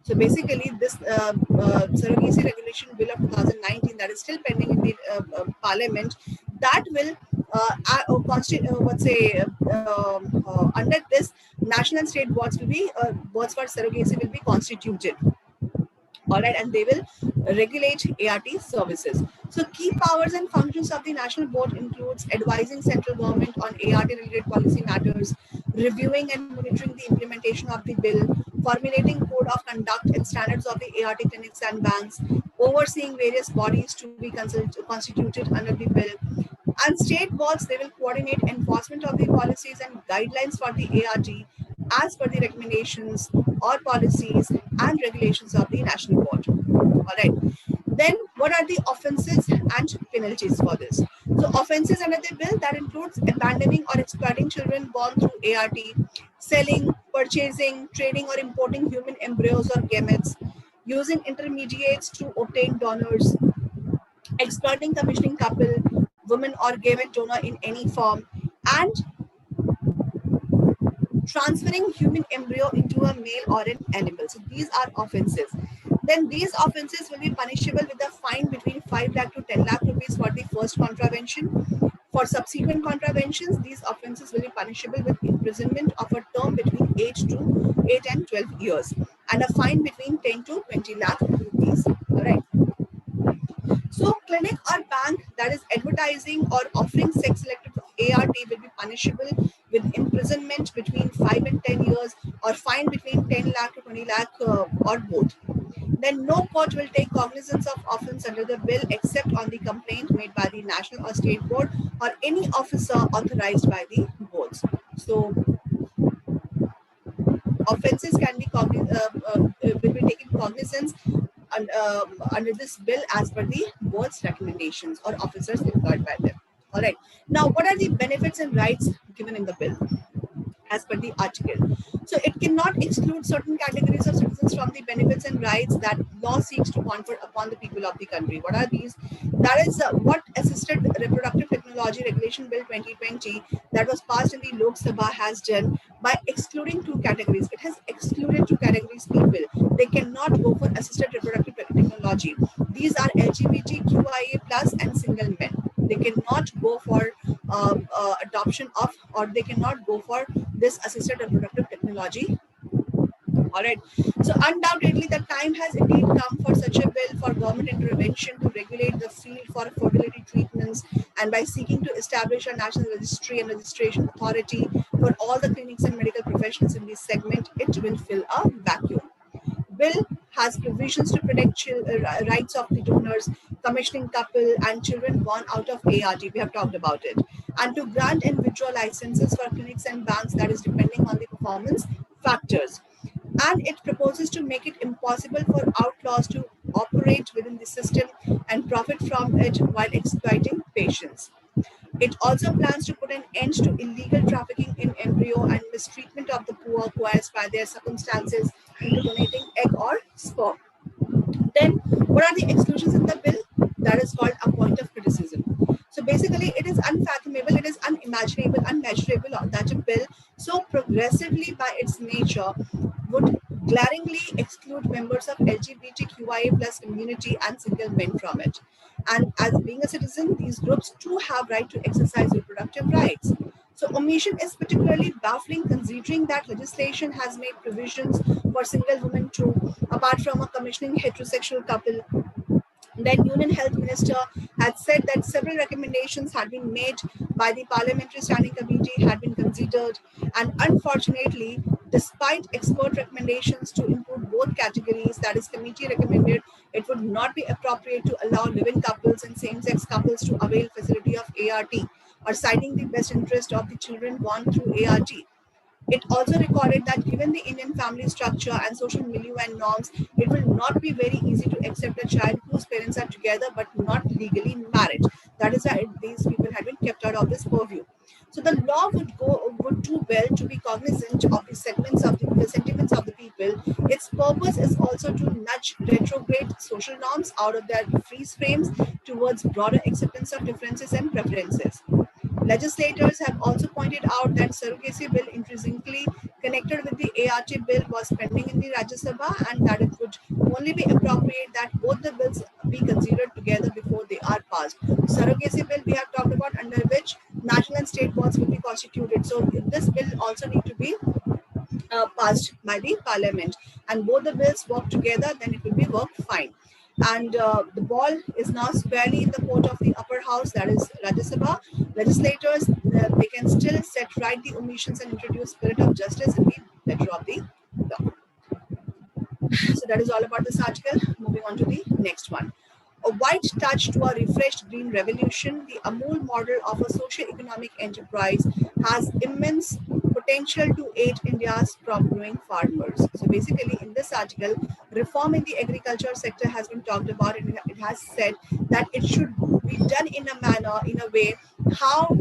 So basically this Surrogacy Regulation Bill of 2019 that is still pending in the Parliament, that will under this national and state boards will be boards for surrogacy will be constituted. All right, and they will regulate ART services. So key powers and functions of the national board includes advising central government on ART related policy matters, reviewing and monitoring the implementation of the bill, formulating code of conduct and standards of the ART clinics and banks, overseeing various bodies to be constituted under the bill. And state boards, they will coordinate enforcement of the policies and guidelines for the ART as per the recommendations or policies and regulations of the national board. All right. Then what are the offenses and penalties for this? So offenses under the bill, that includes abandoning or exploiting children born through ART, selling, purchasing, trading or importing human embryos or gametes, using intermediates to obtain donors, exploiting commissioning couple, woman or gamete donor in any form, and transferring human embryo into a male or an animal. So these are offenses. Then these offenses will be punishable with a fine between 5 lakh to 10 lakh rupees for the first contravention. For subsequent contraventions, these offenses will be punishable with imprisonment of a term between 8 and 12 years and a fine between 10 to 20 lakh rupees. All right. So clinic or bank that is advertising or offering sex selective ART will be punishable with imprisonment between 5 and 10 years or fine between 10 lakh to 20 lakh or both. Then no court will take cognizance of offence under the bill except on the complaint made by the national or state board or any officer authorized by the boards. So offences can be will be taken cognizance under this bill as per the board's recommendations or officers employed by them. All right. Now, what are the benefits and rights given in the bill as per the article? So it cannot exclude certain categories of citizens from the benefits and rights that law seeks to confer upon the people of the country. What are these? That is what Assisted Reproductive Technology Regulation Bill 2020 that was passed in the Lok Sabha has done by excluding 2 categories. It has excluded 2 categories people. They cannot go for assisted reproductive technology. These are LGBTQIA plus and single men. They cannot go for adoption of, or they cannot go for this assisted reproductive technology. All right. So undoubtedly, the time has indeed come for such a bill for government intervention to regulate the field for fertility treatments, and by seeking to establish a national registry and registration authority for all the clinics and medical professionals in this segment, it will fill a vacuum. Bill has provisions to protect rights of the donors, commissioning couple, and children born out of ART. We have talked about it. And to grant and withdraw licenses for clinics and banks, that is depending on the performance factors. And it proposes to make it impossible for outlaws to operate within the system and profit from it while exploiting patients. It also plans to put an end to illegal trafficking in embryo and mistreatment of the poor coerced by their circumstances into donating egg or sperm. Then, what are the exclusions in the bill? That is called a point of criticism. So basically, it is unfathomable, it is unimaginable, unmeasurable that a bill so progressively by its nature would glaringly exclude members of LGBTQIA plus community and single men from it. And as being a citizen, these groups too have right to exercise reproductive rights. So omission is particularly baffling considering that legislation has made provisions for single women too, apart from a commissioning heterosexual couple. Then Union Health Minister had said that several recommendations had been made by the Parliamentary Standing Committee had been considered, and unfortunately, despite expert recommendations to include both categories, that is, committee recommended it would not be appropriate to allow live-in couples and same-sex couples to avail facility of ART, or citing the best interest of the children born through ART. It also recorded that given the Indian family structure and social milieu and norms, it will not be very easy to accept a child whose parents are together but not legally married. That is why these people had been kept out of this purview. So the law would do well to be cognizant of the sentiments of the people. Its purpose is also to nudge retrograde social norms out of their freeze frames towards broader acceptance of differences and preferences. Legislators have also pointed out that surrogacy bill intrinsically connected with the ART bill was pending in the Rajya Sabha, and that it would only be appropriate that both the bills be considered together before they are passed. Surrogacy bill we have talked about, under which national and state boards will be constituted. So this bill also need to be passed by the parliament, and both the bills work together, then it will be worked fine. And the ball is now squarely in the court of the upper house, that is Rajya Sabha. Legislators, they can still set right the omissions and introduce spirit of justice in the letter of the law. So that is all about this article. Moving on to the next one. A white touch to a refreshed green revolution, the Amul model of a socio-economic enterprise has immense potential to aid India's crop-growing farmers. So basically, in this article, reform in the agriculture sector has been talked about, and it has said that it should be done in a manner, in a way, how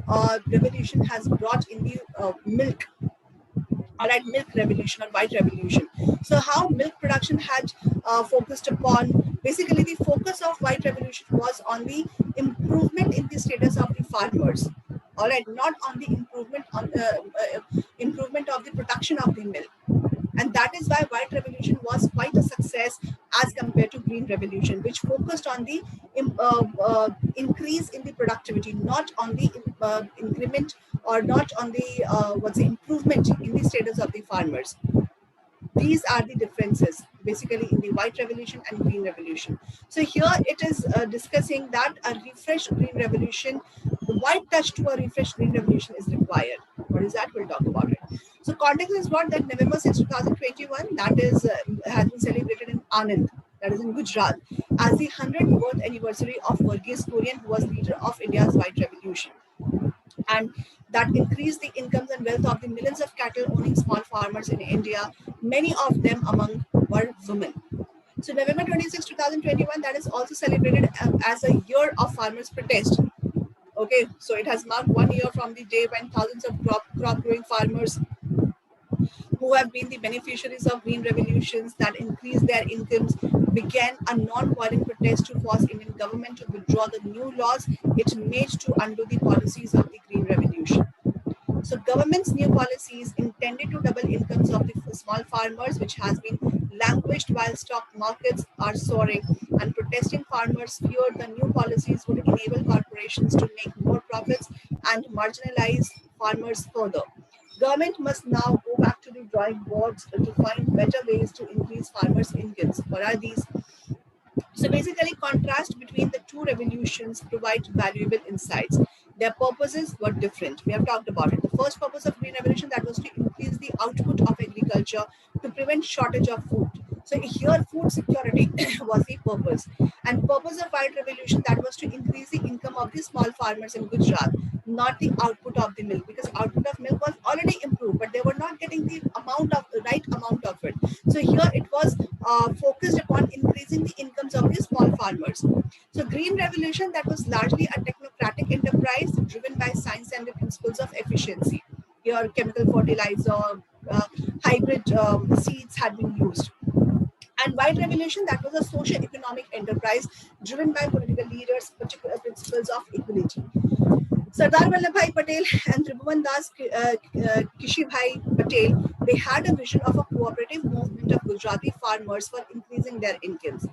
revolution has brought in the milk. All right, milk revolution or white revolution. So how milk production had focused upon, basically the focus of white revolution was on the improvement in the status of the farmers. All right, not on the improvement of the production of the milk. And that is why white revolution was quite a success as compared to green revolution, which focused on the increase in the productivity, not on the increment, or not on the improvement in the status of the farmers. These are the differences basically in the white revolution and green revolution. So here it is discussing that a refreshed green revolution, the white touch to a refreshed green revolution is required. What is that? We'll talk about it. So context is what, that November 6, 2021, that is has been celebrated in Anand, that is in Gujarat, as the 100th birth anniversary of Verghese Kurian, who was leader of India's white revolution. And that increased the incomes and wealth of the millions of cattle owning small farmers in India, many of them among were women. So November 26, 2021, that is also celebrated as a year of farmers' protest. Okay, so it has marked 1 year from the day when thousands of crop growing farmers who have been the beneficiaries of green revolutions that increased their incomes began a non-violent protest to force Indian government to withdraw the new laws it made to undo the policies of the green revolution. So government's new policies intended to double incomes of the small farmers, which has been languished while stock markets are soaring, and protesting farmers feared the new policies would enable corporations to make more profits and marginalize farmers further. Government must now go back to the drawing boards to find better ways to increase farmers' incomes. What are these? So basically, contrast between the two revolutions provide valuable insights. Their purposes were different. We have talked about it. The first purpose of Green Revolution, that was to increase the output of agriculture to prevent shortage of food. So here food security was the purpose. And purpose of white revolution, that was to increase the income of the small farmers in Gujarat, not the output of the milk, because output of milk was already improved, but they were not getting the right amount of it. So here it was focused upon increasing the incomes of the small farmers. So green revolution, that was largely a technocratic enterprise driven by science and the principles of efficiency. Here chemical fertilizer, uh, hybrid seeds had been used. And white revolution, that was a socio-economic enterprise driven by political leaders, particular principles of equality. Sardar Vallabhbhai Patel and Tribhuvan Das Kishibhai Patel, they had a vision of a cooperative movement of Gujarati farmers for increasing their incomes.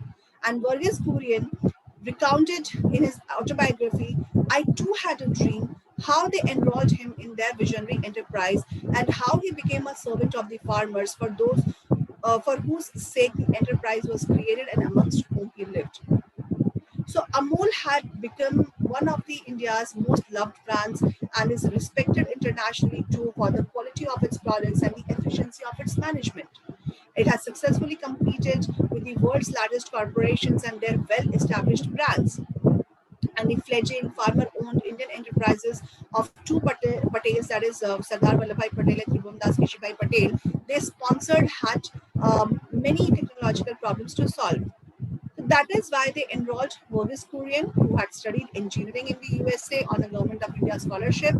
And Varghese Kurian recounted in his autobiography, I too had a dream, how they enrolled him in their visionary enterprise and how he became a servant of the farmers for whose sake the enterprise was created and amongst whom he lived. So Amul had become one of the India's most loved brands and is respected internationally too for the quality of its products and the efficiency of its management. It has successfully competed with the world's largest corporations and their well-established brands. And the fledgling farmer-owned Indian enterprises of two Patels, that is Sardar Vallabhbhai Patel and Tribhuvan Das Kishibhai Patel, they sponsored had many technological problems to solve. That is why they enrolled Boris Kurian, who had studied engineering in the USA on a Government of India scholarship,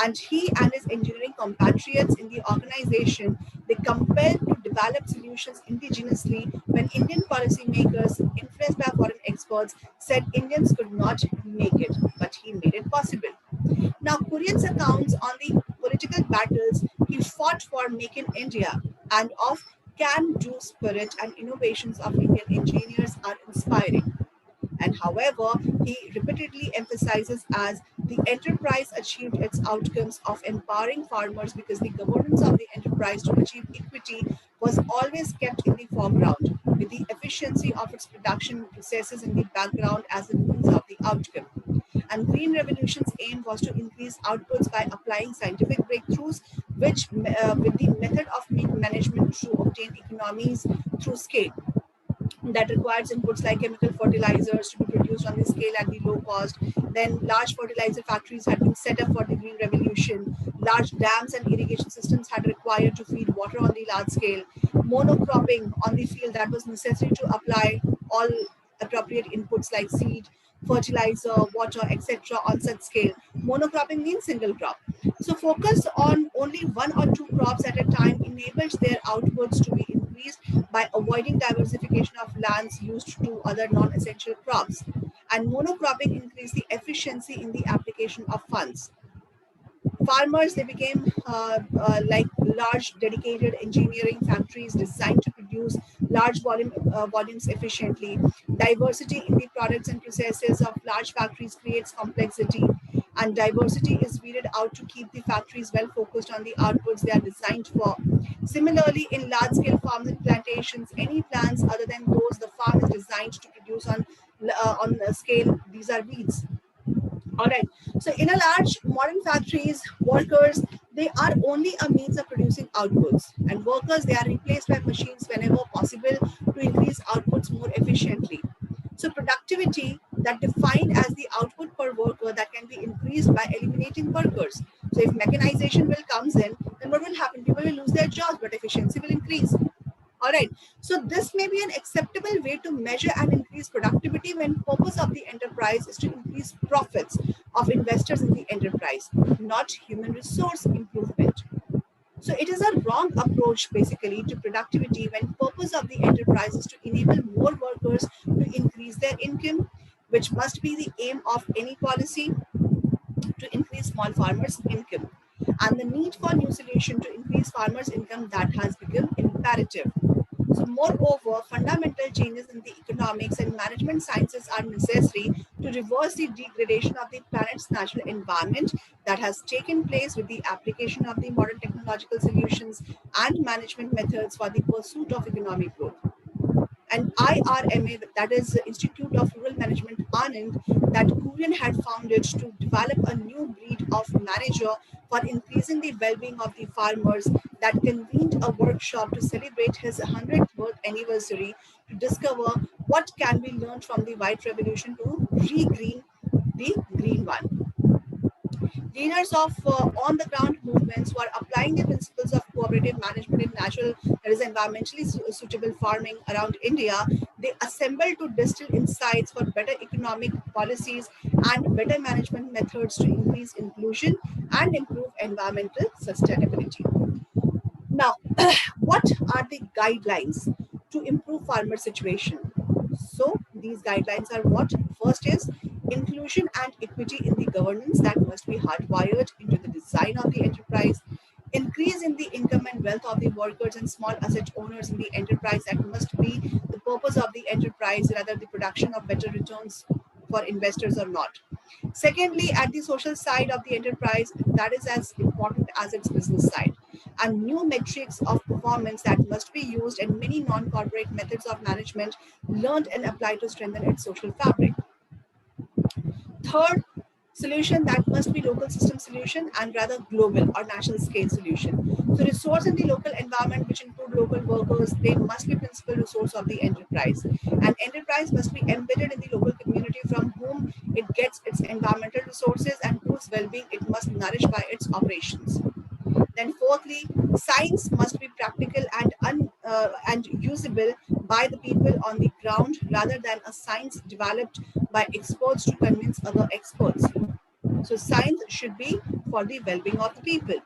and he and his engineering compatriots in the organization, they compelled to develop solutions indigenously when Indian policymakers, influenced by foreign experts, said Indians could not make it, but he made it possible. Now, Kurian's accounts on the political battles he fought for Make in India and of can-do spirit and innovations of Indian engineers are inspiring. And however, he repeatedly emphasizes as the enterprise achieved its outcomes of empowering farmers because the governance of the enterprise to achieve equity was always kept in the foreground, with the efficiency of its production processes in the background as a means of the outcome. And Green Revolution's aim was to increase outputs by applying scientific breakthroughs, which with the method of management to obtain economies through scale that requires inputs like chemical fertilizers to be produced on the scale at the low cost. Then large fertilizer factories had been set up for the green revolution. Large dams and irrigation systems had required to feed water on the large scale. Monocropping on the field, that was necessary to apply all appropriate inputs like seed, fertilizer, water, etc. on such scale. Monocropping means single crop. So focus on only one or two crops at a time enables their outputs to be increased by avoiding diversification of lands used to other non-essential crops. And monocropping increased the efficiency in the application of funds. Farmers, they became like large dedicated engineering factories designed to produce large volumes efficiently. Diversity in the products and processes of large factories creates complexity, and diversity is weeded out to keep the factories well focused on the outputs they are designed for. Similarly, in large scale farms and plantations, any plants other than those the farm is designed to produce on a scale, these are weeds. All right. So in a large modern factories, workers, they are only a means of producing outputs. And workers, they are replaced by machines whenever possible to increase outputs more efficiently. So productivity that defined as the output per worker that can be increased by eliminating workers. So if mechanization will comes in, then what will happen? People will lose their jobs, but efficiency will increase. All right. So this may be an acceptable way to measure and increase productivity when purpose of the enterprise is to increase profits of investors in the enterprise, not human resource improvement. So it is a wrong approach basically to productivity when purpose of the enterprise is to enable more workers to increase their income, which must be the aim of any policy to increase small farmers' income. And the need for new solution to increase farmers' income that has become imperative. So moreover, fundamental changes in the economics and management sciences are necessary to reverse the degradation of the planet's natural environment that has taken place with the application of the modern technological solutions and management methods for the pursuit of economic growth. and IRMA, that is the Institute of Rural Management Anand, that Kurian had founded to develop a new breed of manager for increasing the well-being of the farmers, that convened a workshop to celebrate his 100th birth anniversary to discover what can be learned from the white revolution to re-green the green one. Leaders of on-the-ground movements who are applying the principles of cooperative management in natural, that is environmentally suitable farming around India, they assembled to distill insights for better economic policies and better management methods to increase inclusion and improve environmental sustainability. Now, what are the guidelines to improve farmer situation? So these guidelines are what? First is inclusion and equity in the governance that must be hardwired into the design of the enterprise. Increase in the income and wealth of the workers and small asset owners in the enterprise, that must be the purpose of the enterprise, rather the production of better returns for investors or not. Secondly, at the social side of the enterprise, that is as important as its business side, and new metrics of performance that must be used, and many non-corporate methods of management learned and applied to strengthen its social fabric. Third, solution that must be local system solution and rather global or national scale solution. So resource in the local environment, which include local workers, they must be principal resource of the enterprise. And enterprise must be embedded in the local community from whom it gets its environmental resources and whose well-being it must nourish by its operations. Then fourthly, science must be practical and usable by the people on the ground, rather than a science developed by experts to convince other experts. So science should be for the well-being of the people.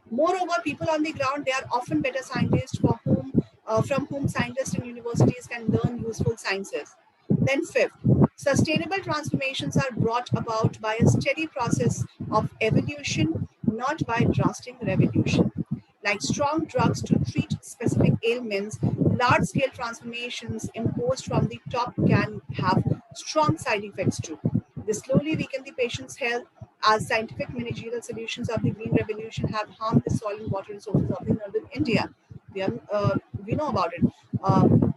Moreover, people on the ground, they are often better scientists from whom scientists and universities can learn useful sciences. Then fifth, sustainable transformations are brought about by a steady process of evolution, not by drastic revolution. Like strong drugs to treat specific ailments, large-scale transformations imposed from the top can have strong side effects too. They slowly weaken the patient's health, as scientific managerial solutions of the Green Revolution have harmed the soil and water resources of the northern India. We know about it.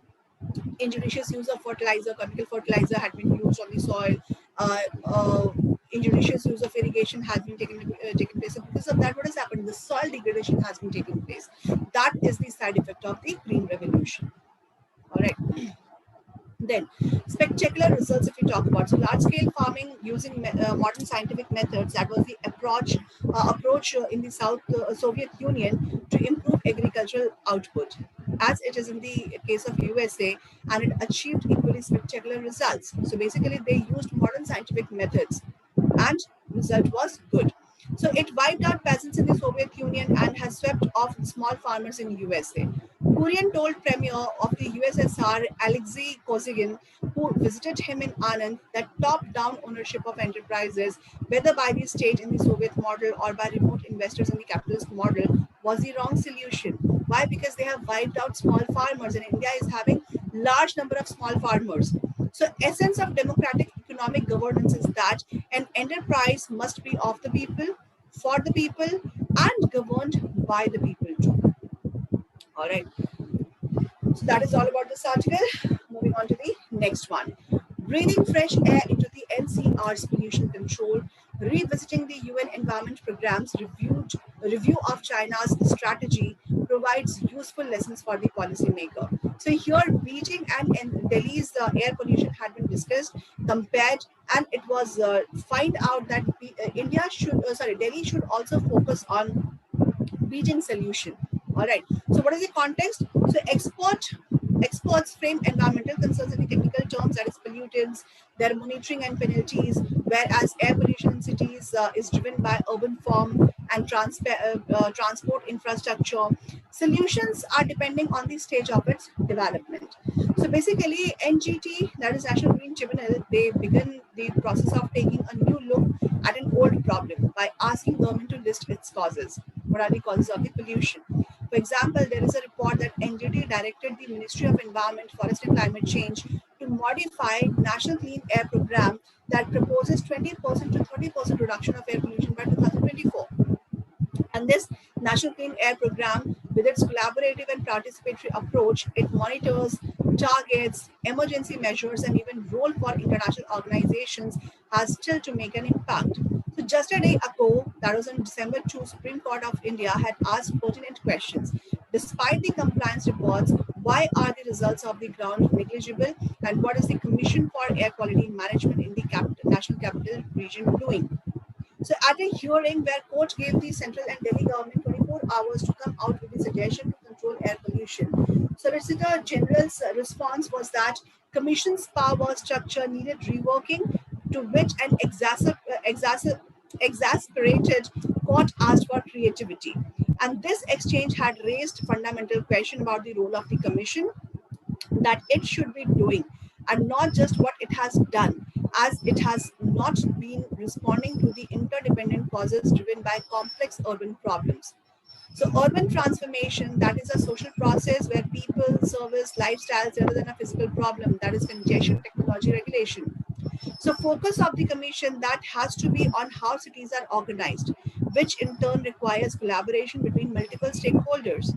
Injudicious use of fertilizer, chemical fertilizer had been used on the soil. Uh, uh, Injudicious use of irrigation has been taken place. So because of that, what has happened? The soil degradation has been taking place. That is the side effect of the Green Revolution. All right. Then, spectacular results if we talk about. So, large-scale farming using modern scientific methods, that was the approach in the South Soviet Union to improve agricultural output, as it is in the case of USA, and it achieved equally spectacular results. So, basically, they used modern scientific methods, and result was good. So it wiped out peasants in the Soviet Union and has swept off small farmers in USA. Kurian told Premier of the USSR, Alexei Kosygin, who visited him in Anand, that top-down ownership of enterprises, whether by the state in the Soviet model or by remote investors in the capitalist model, was the wrong solution. Why? Because they have wiped out small farmers, and India is having large number of small farmers. So essence of democratic economic governance is that an enterprise must be of the people, for the people, and governed by the people too. All right. So that is all about this article. Moving on to the next one. Breathing fresh air into the NCR's pollution control, revisiting the UN Environment Programme's review of China's strategy provides useful lessons for the policymaker. So here, Beijing and Delhi's air pollution had been discussed, compared, and it was find out that Delhi should also focus on Beijing solution. All right. So what is the context? So experts frame environmental concerns in the technical terms, that is pollutants, their monitoring and penalties, whereas air pollution in cities is driven by urban form and transport infrastructure. Solutions are depending on the stage of its development. So basically, NGT, that is National Green Tribunal, they begin the process of taking a new look at an old problem by asking government to list its causes. What are the causes of the pollution? For example, there is a report that NGT directed the Ministry of Environment, Forest and Climate Change to modify National Clean Air Program that proposes 20% to 30% reduction of air pollution by 2024. And this National Clean Air Program, with its collaborative and participatory approach, it monitors targets, emergency measures, and even role for international organizations has still to make an impact. So just a day ago, that was on December 2, Supreme Court of India had asked pertinent questions. Despite the compliance reports, why are the results of the ground negligible, and what is the Commission for Air Quality Management in the National Capital Region doing? So at a hearing where court gave the central and Delhi government 24 hours to come out with a suggestion to control air pollution, Solicitor General's response was that Commission's power structure needed reworking, to which an exasperated court asked for creativity. And this exchange had raised fundamental question about the role of the Commission, that it should be doing, and not just what it has done, as it has not been responding to the interdependent causes driven by complex urban problems. So urban transformation, that is a social process where people, service, lifestyles rather than a physical problem, that is congestion, technology, regulation. So focus of the commission that has to be on how cities are organized, which in turn requires collaboration between multiple stakeholders.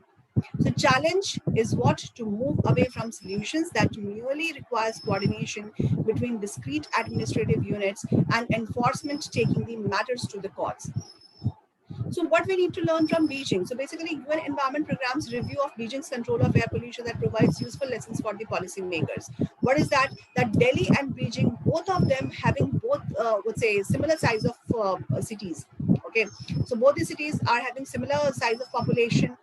So challenge is what to move away from solutions that merely requires coordination between discrete administrative units and enforcement taking the matters to the courts. So what we need to learn from Beijing? So basically, UN Environment Program's review of Beijing's control of air pollution that provides useful lessons for the policymakers. What is that? That Delhi and Beijing, both of them having both, would say, similar size of cities. Okay, so both the cities are having similar size of population,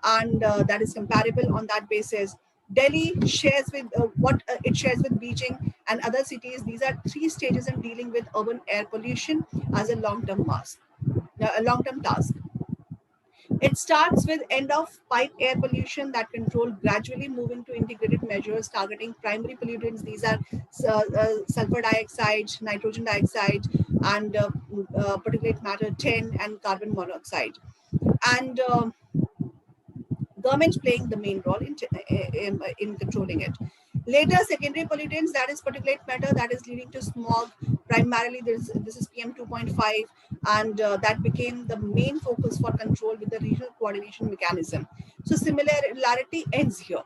and that is comparable on that basis. Delhi shares with what it shares with Beijing and other cities. These are three stages in dealing with urban air pollution as a long-term task. It starts with end of pipe air pollution that control, gradually moving to integrated measures targeting primary pollutants. These are sulfur dioxide, nitrogen dioxide, and particulate matter 10 and carbon monoxide. And government playing the main role in controlling it. Later, secondary pollutants, that is particulate matter, that is leading to smog. Primarily, this is PM 2.5, and that became the main focus for control with the regional coordination mechanism. So similarity ends here.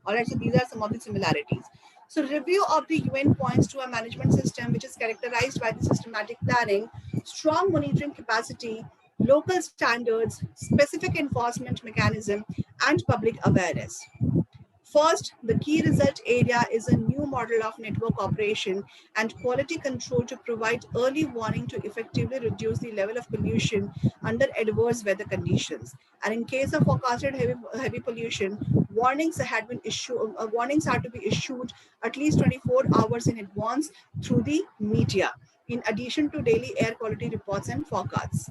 All right, so these are some of the similarities. So review of the UN points to a management system which is characterized by the systematic planning, strong monitoring capacity, local standards, specific enforcement mechanism, and public awareness. First, the key result area is a new model of network operation and quality control to provide early warning to effectively reduce the level of pollution under adverse weather conditions. And in case of forecasted heavy pollution, warnings had to be issued at least 24 hours in advance through the media, in addition to daily air quality reports and forecasts.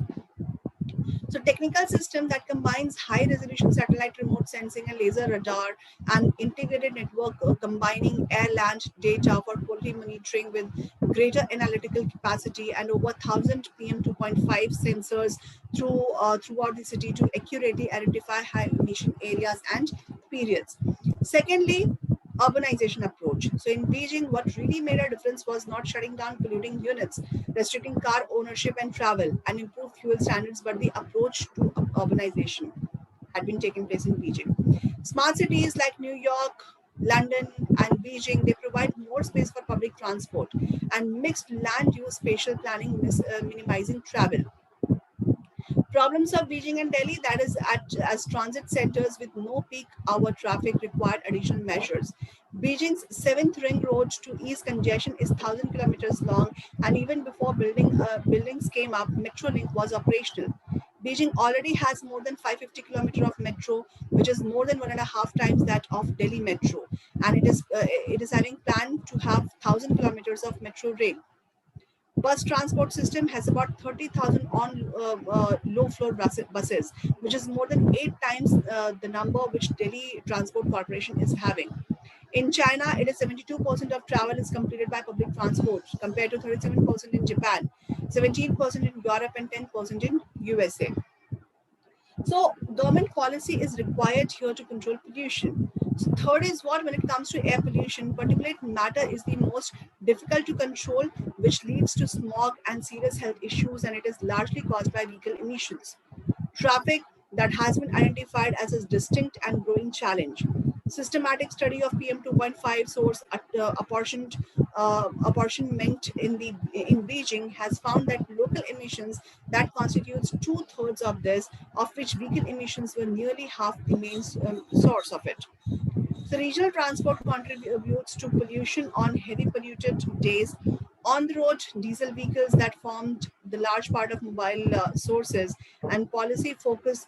So technical system that combines high resolution satellite remote sensing and laser radar and integrated network combining air-land data for quality monitoring with greater analytical capacity and over 1,000 PM 2.5 sensors throughout the city to accurately identify high emission areas and periods. Secondly, urbanization approach. So in Beijing, what really made a difference was not shutting down polluting units, restricting car ownership and travel, and improved fuel standards, but the approach to urbanization had been taking place in Beijing. Smart cities like New York, London, and Beijing, they provide more space for public transport and mixed land use spatial planning, minimizing travel. Problems of Beijing and Delhi, that is as transit centers with no peak hour traffic, required additional measures. Beijing's 7th ring road to ease congestion is 1,000 kilometers long, and even before buildings came up, Metrolink was operational. Beijing already has more than 550 kilometers of metro, which is more than 1.5 times that of Delhi Metro, and it is having planned to have 1,000 kilometers of metro rail. Bus transport system has about 30,000 on low floor buses, which is more than 8 times the number which Delhi Transport Corporation is having. In China, it is 72% of travel is completed by public transport compared to 37% in Japan, 17% in Europe, and 10% in USA. So government policy is required here to control pollution. So third is what, when it comes to air pollution, particulate matter is the most difficult to control, which leads to smog and serious health issues, and it is largely caused by vehicle emissions. Traffic, that has been identified as a distinct and growing challenge. Systematic study of PM 2.5 source apportionment in Beijing has found that local emissions that constitutes two-thirds of this, of which vehicle emissions were nearly half the main source of it. So regional transport contributes to pollution on heavy polluted days. On the road, diesel vehicles that formed the large part of mobile sources and policy focus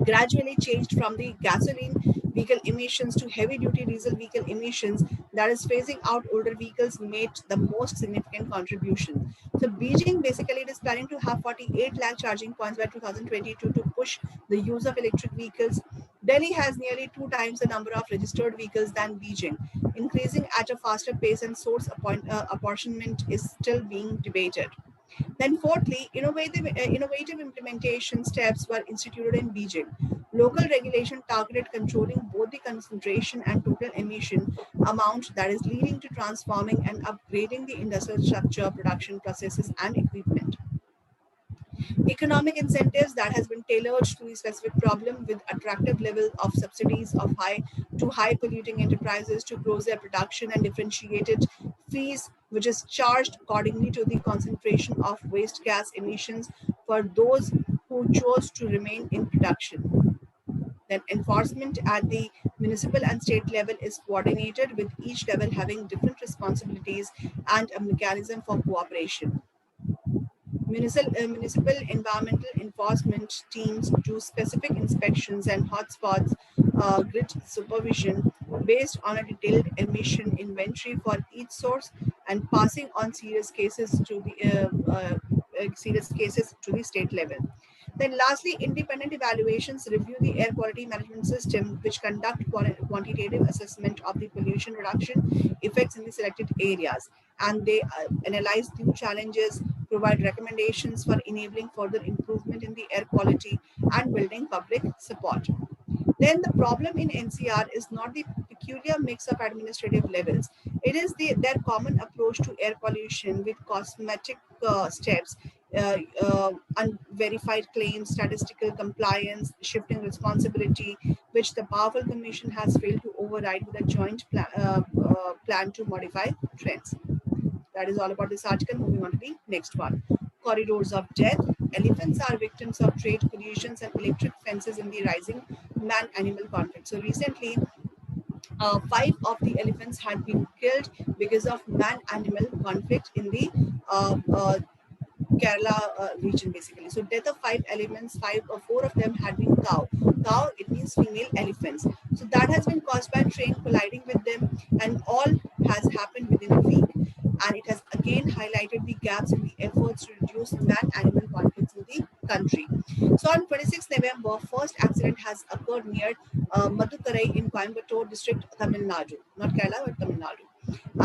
gradually changed from the gasoline vehicle emissions to heavy duty diesel vehicle emissions, that is phasing out older vehicles, made the most significant contribution. So Beijing basically it is planning to have 48 lakh charging points by 2022 to push the use of electric vehicles. Delhi has nearly 2 times the number of registered vehicles than Beijing, increasing at a faster pace, and source apportionment is still being debated. Then, fourthly, innovative implementation steps were instituted in Beijing. Local regulation targeted controlling both the concentration and total emission amount, that is leading to transforming and upgrading the industrial structure, production processes, and equipment. Economic incentives that has been tailored to the specific problem, with attractive level of subsidies of high polluting enterprises to grow their production, and differentiated fees which is charged accordingly to the concentration of waste gas emissions for those who chose to remain in production. Then enforcement at the municipal and state level is coordinated, with each level having different responsibilities and a mechanism for cooperation. Municipal environmental enforcement teams do specific inspections and hotspots grid supervision based on a detailed emission inventory for each source, and passing on serious cases to the state level. Then lastly, independent evaluations review the air quality management system, which conduct quantitative assessment of the pollution reduction effects in the selected areas, and they analyze new challenges, provide recommendations for enabling further improvement in the air quality, and building public support. Then the problem in NCR is not the peculiar mix of administrative levels. It is their common approach to air pollution, with cosmetic steps, unverified claims, statistical compliance, shifting responsibility, which the powerful commission has failed to override with a joint plan to modify trends. That is all about this article. Moving on to the next one. Corridors of death. Elephants are victims of trade pollutions and electric fences in the rising man-animal conflict. So recently, 5 of the elephants had been killed because of man-animal conflict in the Kerala region, basically. So death of 5 elements, 4 of them had been cow. Cow, it means female elephants. So that has been caused by train colliding with them, and all has happened within a week. And it has again highlighted the gaps in the efforts to reduce man-animal conflicts in the country. So on 26th November, first accident has occurred near Madukarai in Coimbatore district, Tamil Nadu, not Kerala but Tamil Nadu,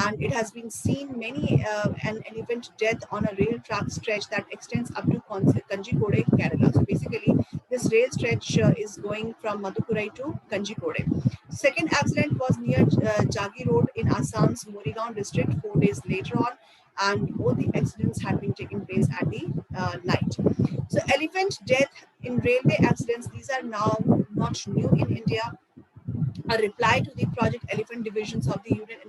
and it has been seen many an elephant death on a rail track stretch that extends up to Kanjikode, Kerala. So basically, this rail stretch is going from Madurai to Kanjikode. Second accident was near Jagi Road in Assam's Morigaon district 4 days later on, and both the accidents had been taking place at the night. So elephant death in railway accidents, these are now not new in India. A reply to the Project Elephant divisions of the Union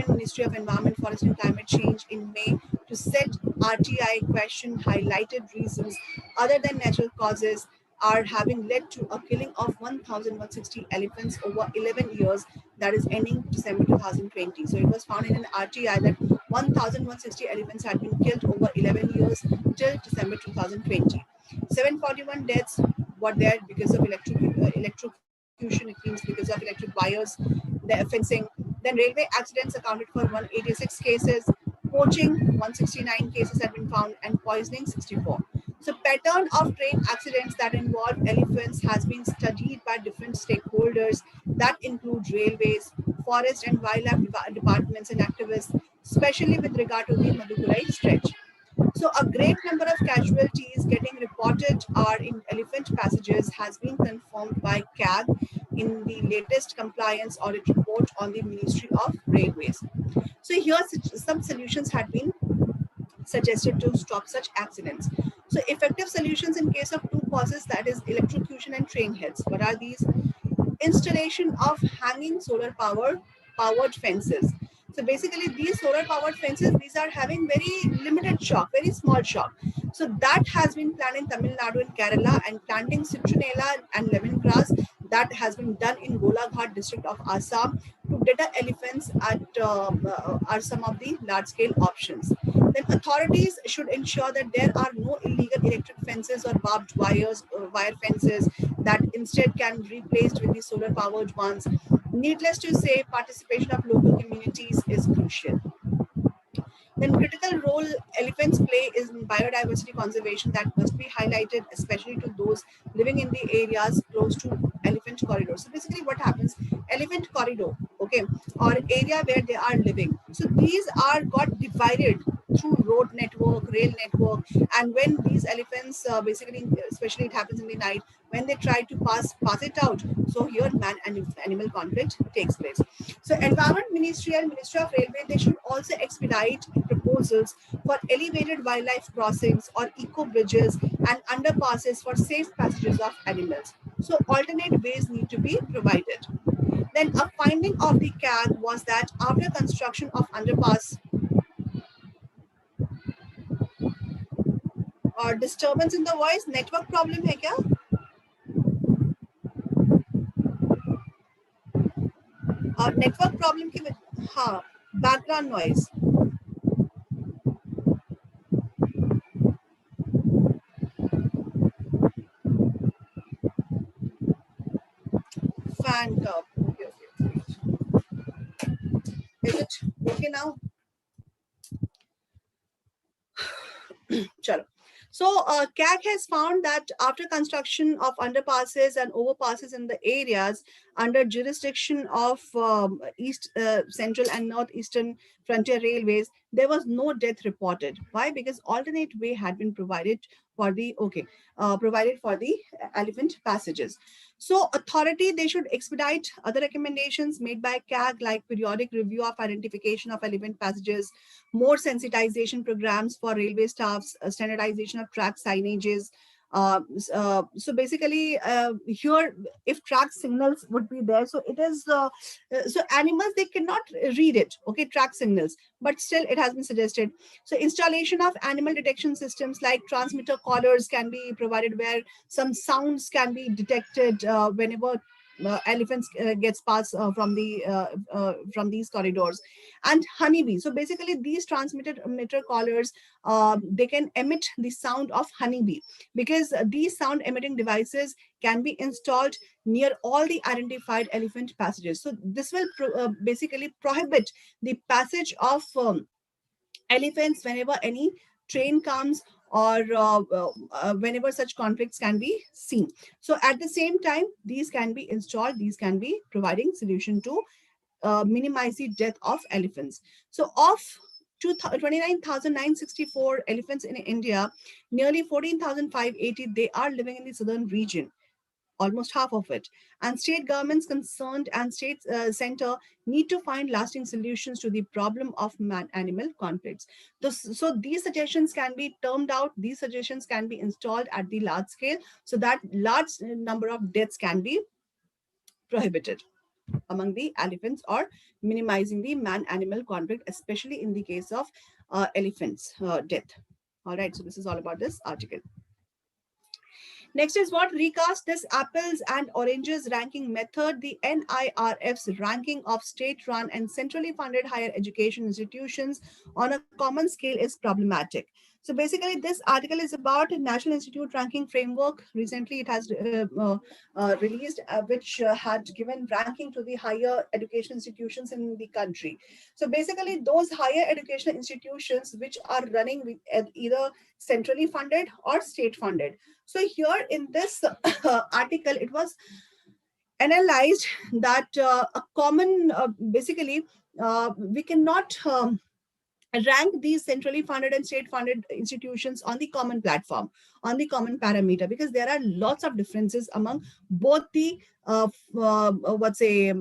Ministry of Environment, Forest and Climate Change in May to set RTI question highlighted reasons other than natural causes are having led to a killing of 1,160 elephants over 11 years, that is ending December 2020. So it was found in an RTI that 1,160 elephants had been killed over 11 years till December 2020. 741 deaths were there because of electrocution, it means because of electric wires, the fencing. Then railway accidents accounted for 186 cases, poaching 169 cases have been found, and poisoning 64. So pattern of train accidents that involve elephants has been studied by different stakeholders that include railways, forest and wildlife departments and activists, especially with regard to the Madurai stretch. So a great number of casualties getting reported are in elephant passages has been confirmed by CAG in the latest compliance audit report on the Ministry of Railways. So here some solutions had been suggested to stop such accidents. So effective solutions in case of two causes, that is electrocution and train hits. What are these? Installation of hanging solar powered fences. So basically these solar powered fences, these are having very limited shock, very small shock. So that has been planned in Tamil Nadu and Kerala, and planting citronella and lemongrass, that has been done in Golaghat district of Assam to deter elephants are some of the large scale options. Then authorities should ensure that there are no illegal electric fences or barbed wire fences, that instead can be replaced with the solar powered ones. Needless to say, participation of local communities is crucial. Then critical role elephants play is in biodiversity conservation, that must be highlighted, especially to those living in the areas close to elephant corridor. So basically what happens, elephant corridor, okay, or area where they are living. So these are got divided through road network, rail network, and when these elephants, basically, especially it happens in the night, when they try to pass it out, so here man and animal conflict takes place. So Environment Ministry and Ministry of Railway, they should also expedite proposals for elevated wildlife crossings or eco bridges and underpasses for safe passages of animals. So alternate ways need to be provided. Then a finding of the CAG was that after construction of underpass or disturbance in the voice, network problem है क्या? Network problem की हाँ, background noise. Fan curve. Okay, okay. Is it okay now? Chalo. So, CAG has found that after construction of underpasses and overpasses in the areas under jurisdiction of East, Central, and Northeastern Frontier Railways, there was no death reported. Why? Because alternate way had been provided for the provided for the elephant passages. So, authority, they should expedite other recommendations made by CAG, like periodic review of identification of elephant passages, more sensitization programs for railway staffs, standardization of track signages. So basically, here, if track signals would be there, so it is so animals, they cannot read it. Okay, track signals, but still it has been suggested. So installation of animal detection systems like transmitter collars can be provided, where some sounds can be detected whenever elephants gets past from these corridors. And honeybee, so basically these transmitted emitter collars, they can emit the sound of honeybee, because these sound emitting devices can be installed near all the identified elephant passages. So this will basically prohibit the passage of elephants whenever any train comes, or whenever such conflicts can be seen. So at the same time, these can be installed, these can be providing solution to minimize the death of elephants. So of 29,964 elephants in India, nearly 14,580, they are living in the southern region, almost half of it. And state governments concerned and state center need to find lasting solutions to the problem of man-animal conflicts. So these suggestions can be termed out, these suggestions can be installed at the large scale, so that large number of deaths can be prohibited among the elephants, or minimizing the man-animal conflict, especially in the case of elephants death. All right, so this is all about this article. Next is what recast this apples and oranges ranking method. The NIRF's ranking of state-run and centrally funded higher education institutions on a common scale is problematic. So basically, this article is about a National Institute ranking framework. Recently, it has released, which had given ranking to the higher education institutions in the country. So basically, those higher educational institutions which are running with either centrally funded or state funded. So here in this article, it was analyzed that a common, basically, we cannot rank these centrally funded and state funded institutions on the common platform, on the common parameter, because there are lots of differences among both the what's a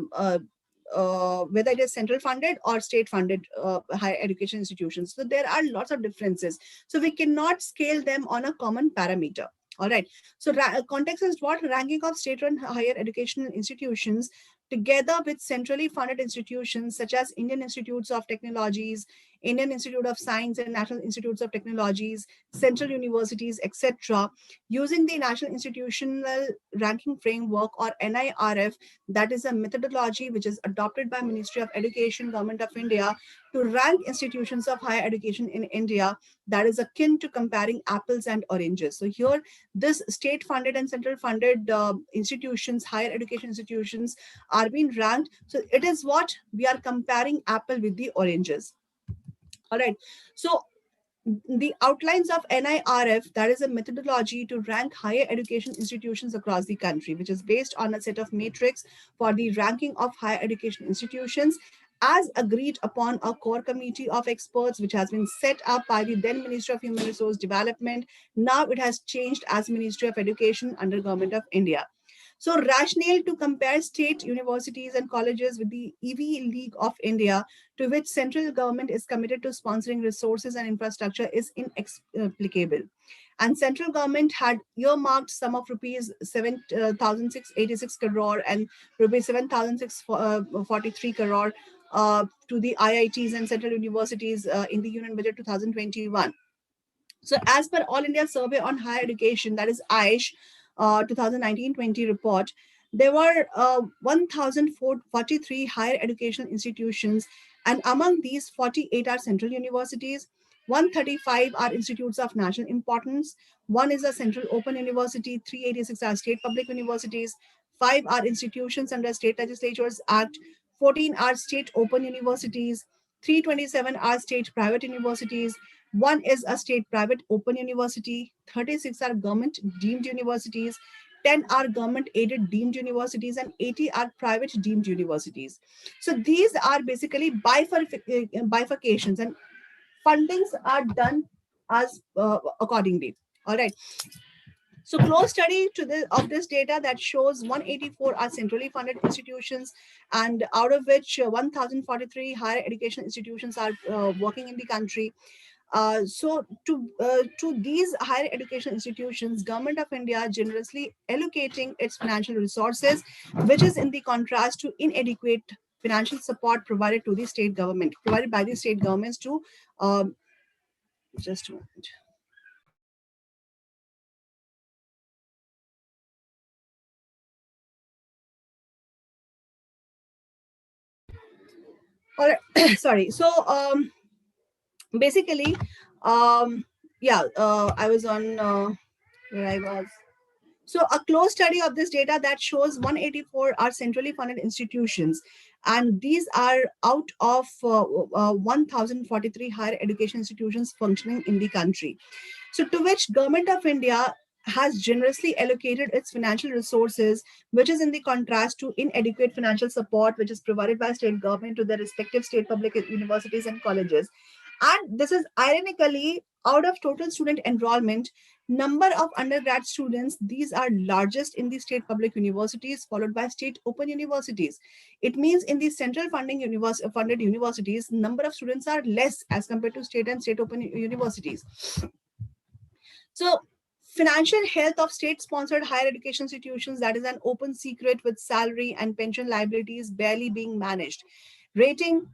whether it is central funded or state funded higher education institutions. So there are lots of differences. So we cannot scale them on a common parameter. All right. So context is what? Ranking of state-run higher educational institutions together with centrally funded institutions such as Indian Institutes of Technologies, Indian Institute of Science and National Institutes of Technologies, central universities, etc., using the National Institutional Ranking Framework or NIRF. That is a methodology which is adopted by Ministry of Education, Government of India, to rank institutions of higher education in India. That is akin to comparing apples and oranges. So here, this state funded and central funded institutions, higher education institutions, are being ranked. So it is what we are comparing apple with the oranges. All right. So the outlines of NIRF, that is a methodology to rank higher education institutions across the country, which is based on a set of matrix for the ranking of higher education institutions as agreed upon a core committee of experts, which has been set up by the then Ministry of Human Resource Development. Now it has changed as Ministry of Education under Government of India. So rationale to compare state universities and colleges with the EV League of India, to which central government is committed to sponsoring resources and infrastructure, is inexplicable. And central government had earmarked sum of rupees 7,686 crore and rupees 7,643 crore to the IITs and central universities in the Union Budget 2021. So as per All India Survey on Higher Education, that is IAS 2019-20 report, there were 1,043 higher educational institutions, and among these, 48 are central universities, 135 are institutes of national importance, one is a central open university, 386 are state public universities, 5 are institutions under State Legislatures Act, 14 are state open universities, 327 are state private universities, one is a state private open university, 36 are government deemed universities, 10 are government aided deemed universities, and 80 are private deemed universities. So these are basically bifurcations, and fundings are done as accordingly. All right. So close study of this data that shows 184 are centrally funded institutions, and out of which 1,043 higher education institutions are working in the country. To these higher education institutions, Government of India generously allocating its financial resources, which is in the contrast to inadequate financial support provided to the state government, provided by the state governments to just a moment. All right, sorry. So basically, yeah, I was on where I was. So a close study of this data that shows 184 are centrally funded institutions, and these are out of 1,043 higher education institutions functioning in the country. So to which Government of India has generously allocated its financial resources, which is in the contrast to inadequate financial support, which is provided by state government to their respective state public universities and colleges. And this is ironically, out of total student enrollment, number of undergrad students, these are largest in the state public universities, followed by state open universities. It means in the central funded universities, number of students are less as compared to state and state open universities. So financial health of state-sponsored higher education institutions, that is an open secret, with salary and pension liabilities barely being managed. Rating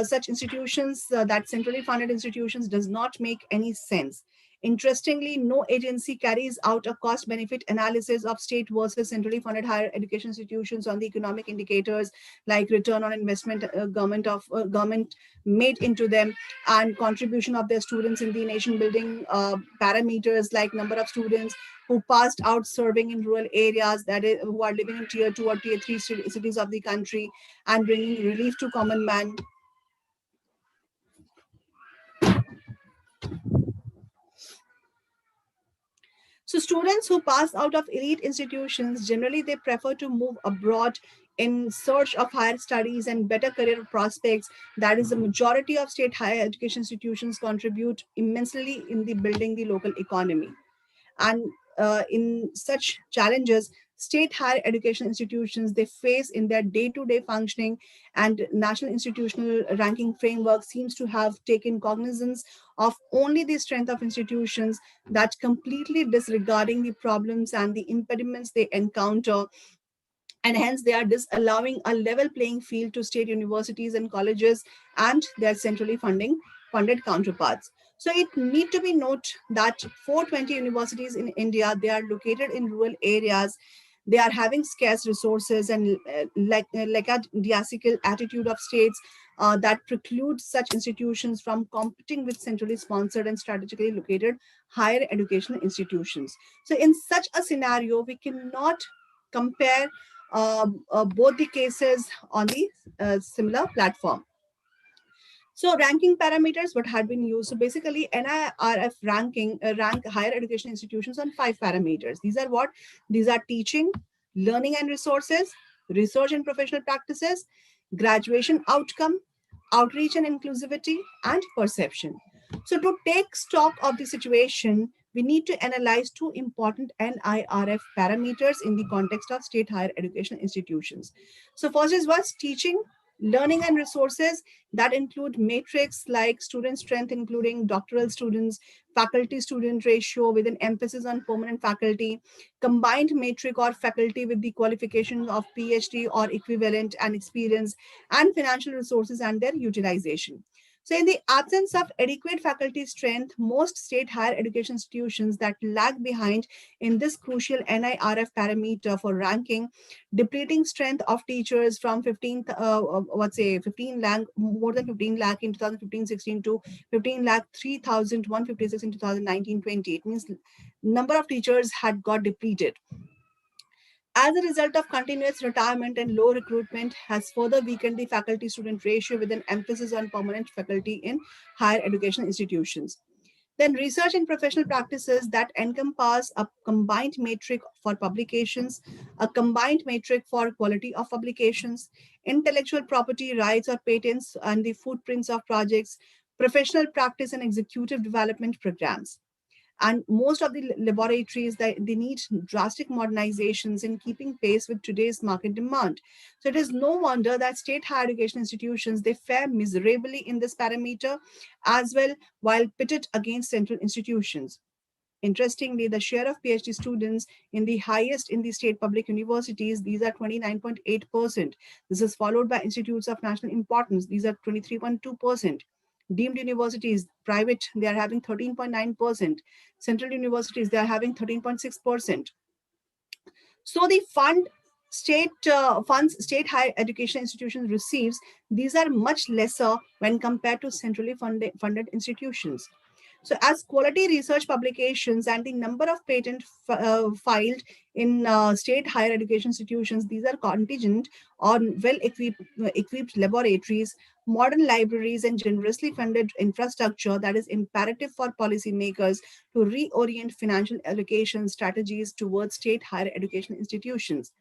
such institutions, that centrally funded institutions, does not make any sense. Interestingly, no agency carries out a cost-benefit analysis of state versus centrally funded higher education institutions on the economic indicators like return on investment government made into them, and contribution of their students in the nation building parameters like number of students who passed out serving in rural areas, that is, who are living in tier 2 or tier 3 cities of the country, and bringing relief to common man. So students who pass out of elite institutions, generally they prefer to move abroad in search of higher studies and better career prospects. That is, the majority of state higher education institutions contribute immensely in the building the local economy. And in such challenges, state higher education institutions they face in their day-to-day functioning, and national institutional ranking framework seems to have taken cognizance of only the strength of institutions, that completely disregarding the problems and the impediments they encounter, and hence they are disallowing a level playing field to state universities and colleges and their centrally funded counterparts. So it need to be noted that 420 universities in India, they are located in rural areas. They are having scarce resources and like a diastical attitude of states that precludes such institutions from competing with centrally sponsored and strategically located higher educational institutions. So in such a scenario, we cannot compare both the cases on the similar platform. So ranking parameters, what had been used. So basically, NIRF ranking rank higher education institutions on 5 parameters. These are what? These are teaching, learning and resources, research and professional practices, graduation outcome, outreach and inclusivity, and perception. So to take stock of the situation, we need to analyze two important NIRF parameters in the context of state higher education institutions. So first is what's teaching, learning and resources, that include matrix like student strength, including doctoral students, faculty student ratio with an emphasis on permanent faculty, combined matrix or faculty with the qualification of PhD or equivalent and experience, and financial resources and their utilization. So, in the absence of adequate faculty strength, most state higher education institutions that lag behind in this crucial NIRF parameter for ranking, depleting strength of teachers from 15 lakh, more than 15 lakh in 2015-16 to 15 lakh 3,156 in 2019-20. It means number of teachers had got depleted. As a result of continuous retirement and low recruitment has further weakened the faculty student ratio with an emphasis on permanent faculty in higher education institutions. Then research and professional practices that encompass a combined metric for publications, a combined metric for quality of publications, intellectual property rights or patents and the footprints of projects, professional practice and executive development programs. And most of the laboratories, they need drastic modernizations in keeping pace with today's market demand. So it is no wonder that state higher education institutions they fare miserably in this parameter as well, while pitted against central institutions. Interestingly, the share of PhD students in the highest in the state public universities, these are 29.8%. This is followed by institutes of national importance, these are 23.2%. Deemed universities, private, they are having 13.9%. Central universities, they are having 13.6%. So the funds state higher education institutions receives, these are much lesser when compared to centrally funded institutions. So, as quality research publications and the number of patents filed in state higher education institutions, these are contingent on equipped laboratories, modern libraries, and generously funded infrastructure that is imperative for policymakers to reorient financial allocation strategies towards state higher education institutions.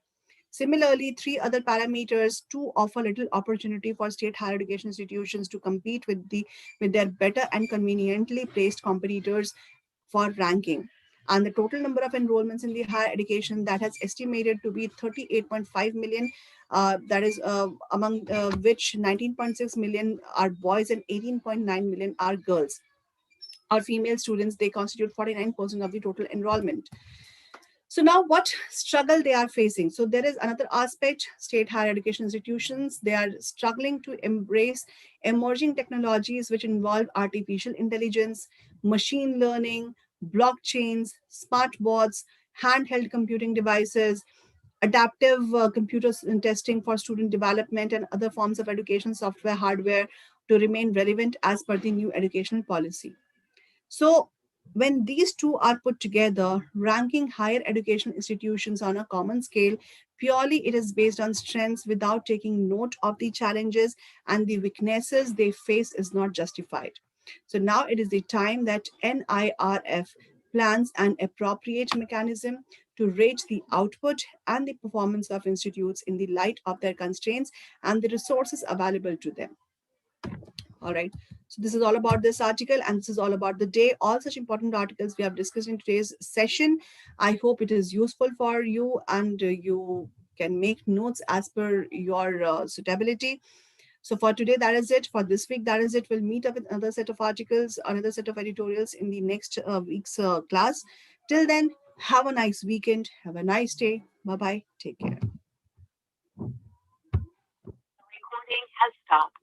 Similarly, three other parameters to offer little opportunity for state higher education institutions to compete with their better and conveniently placed competitors for ranking. And the total number of enrollments in the higher education that has estimated to be 38.5 million, that is among which 19.6 million are boys and 18.9 million are girls. Our female students, they constitute 49% of the total enrollment. So now what struggle they are facing? So there is another aspect, state higher education institutions, they are struggling to embrace emerging technologies which involve artificial intelligence, machine learning, blockchains, smart boards, handheld computing devices, adaptive computers and testing for student development and other forms of education software hardware to remain relevant as per the new educational policy. So, when these two are put together, ranking higher education institutions on a common scale, purely it is based on strengths without taking note of the challenges and the weaknesses they face is not justified. So, now it is the time that NIRF plans an appropriate mechanism to rate the output and the performance of institutes in the light of their constraints and the resources available to them. All right. So this is all about this article, and this is all about the day. All such important articles we have discussed in today's session. I hope it is useful for you, and you can make notes as per your suitability. So for today, that is it. For this week, that is it. We'll meet up with another set of articles, another set of editorials in the next week's class. Till then, have a nice weekend. Have a nice day. Bye bye. Take care. Recording has stopped.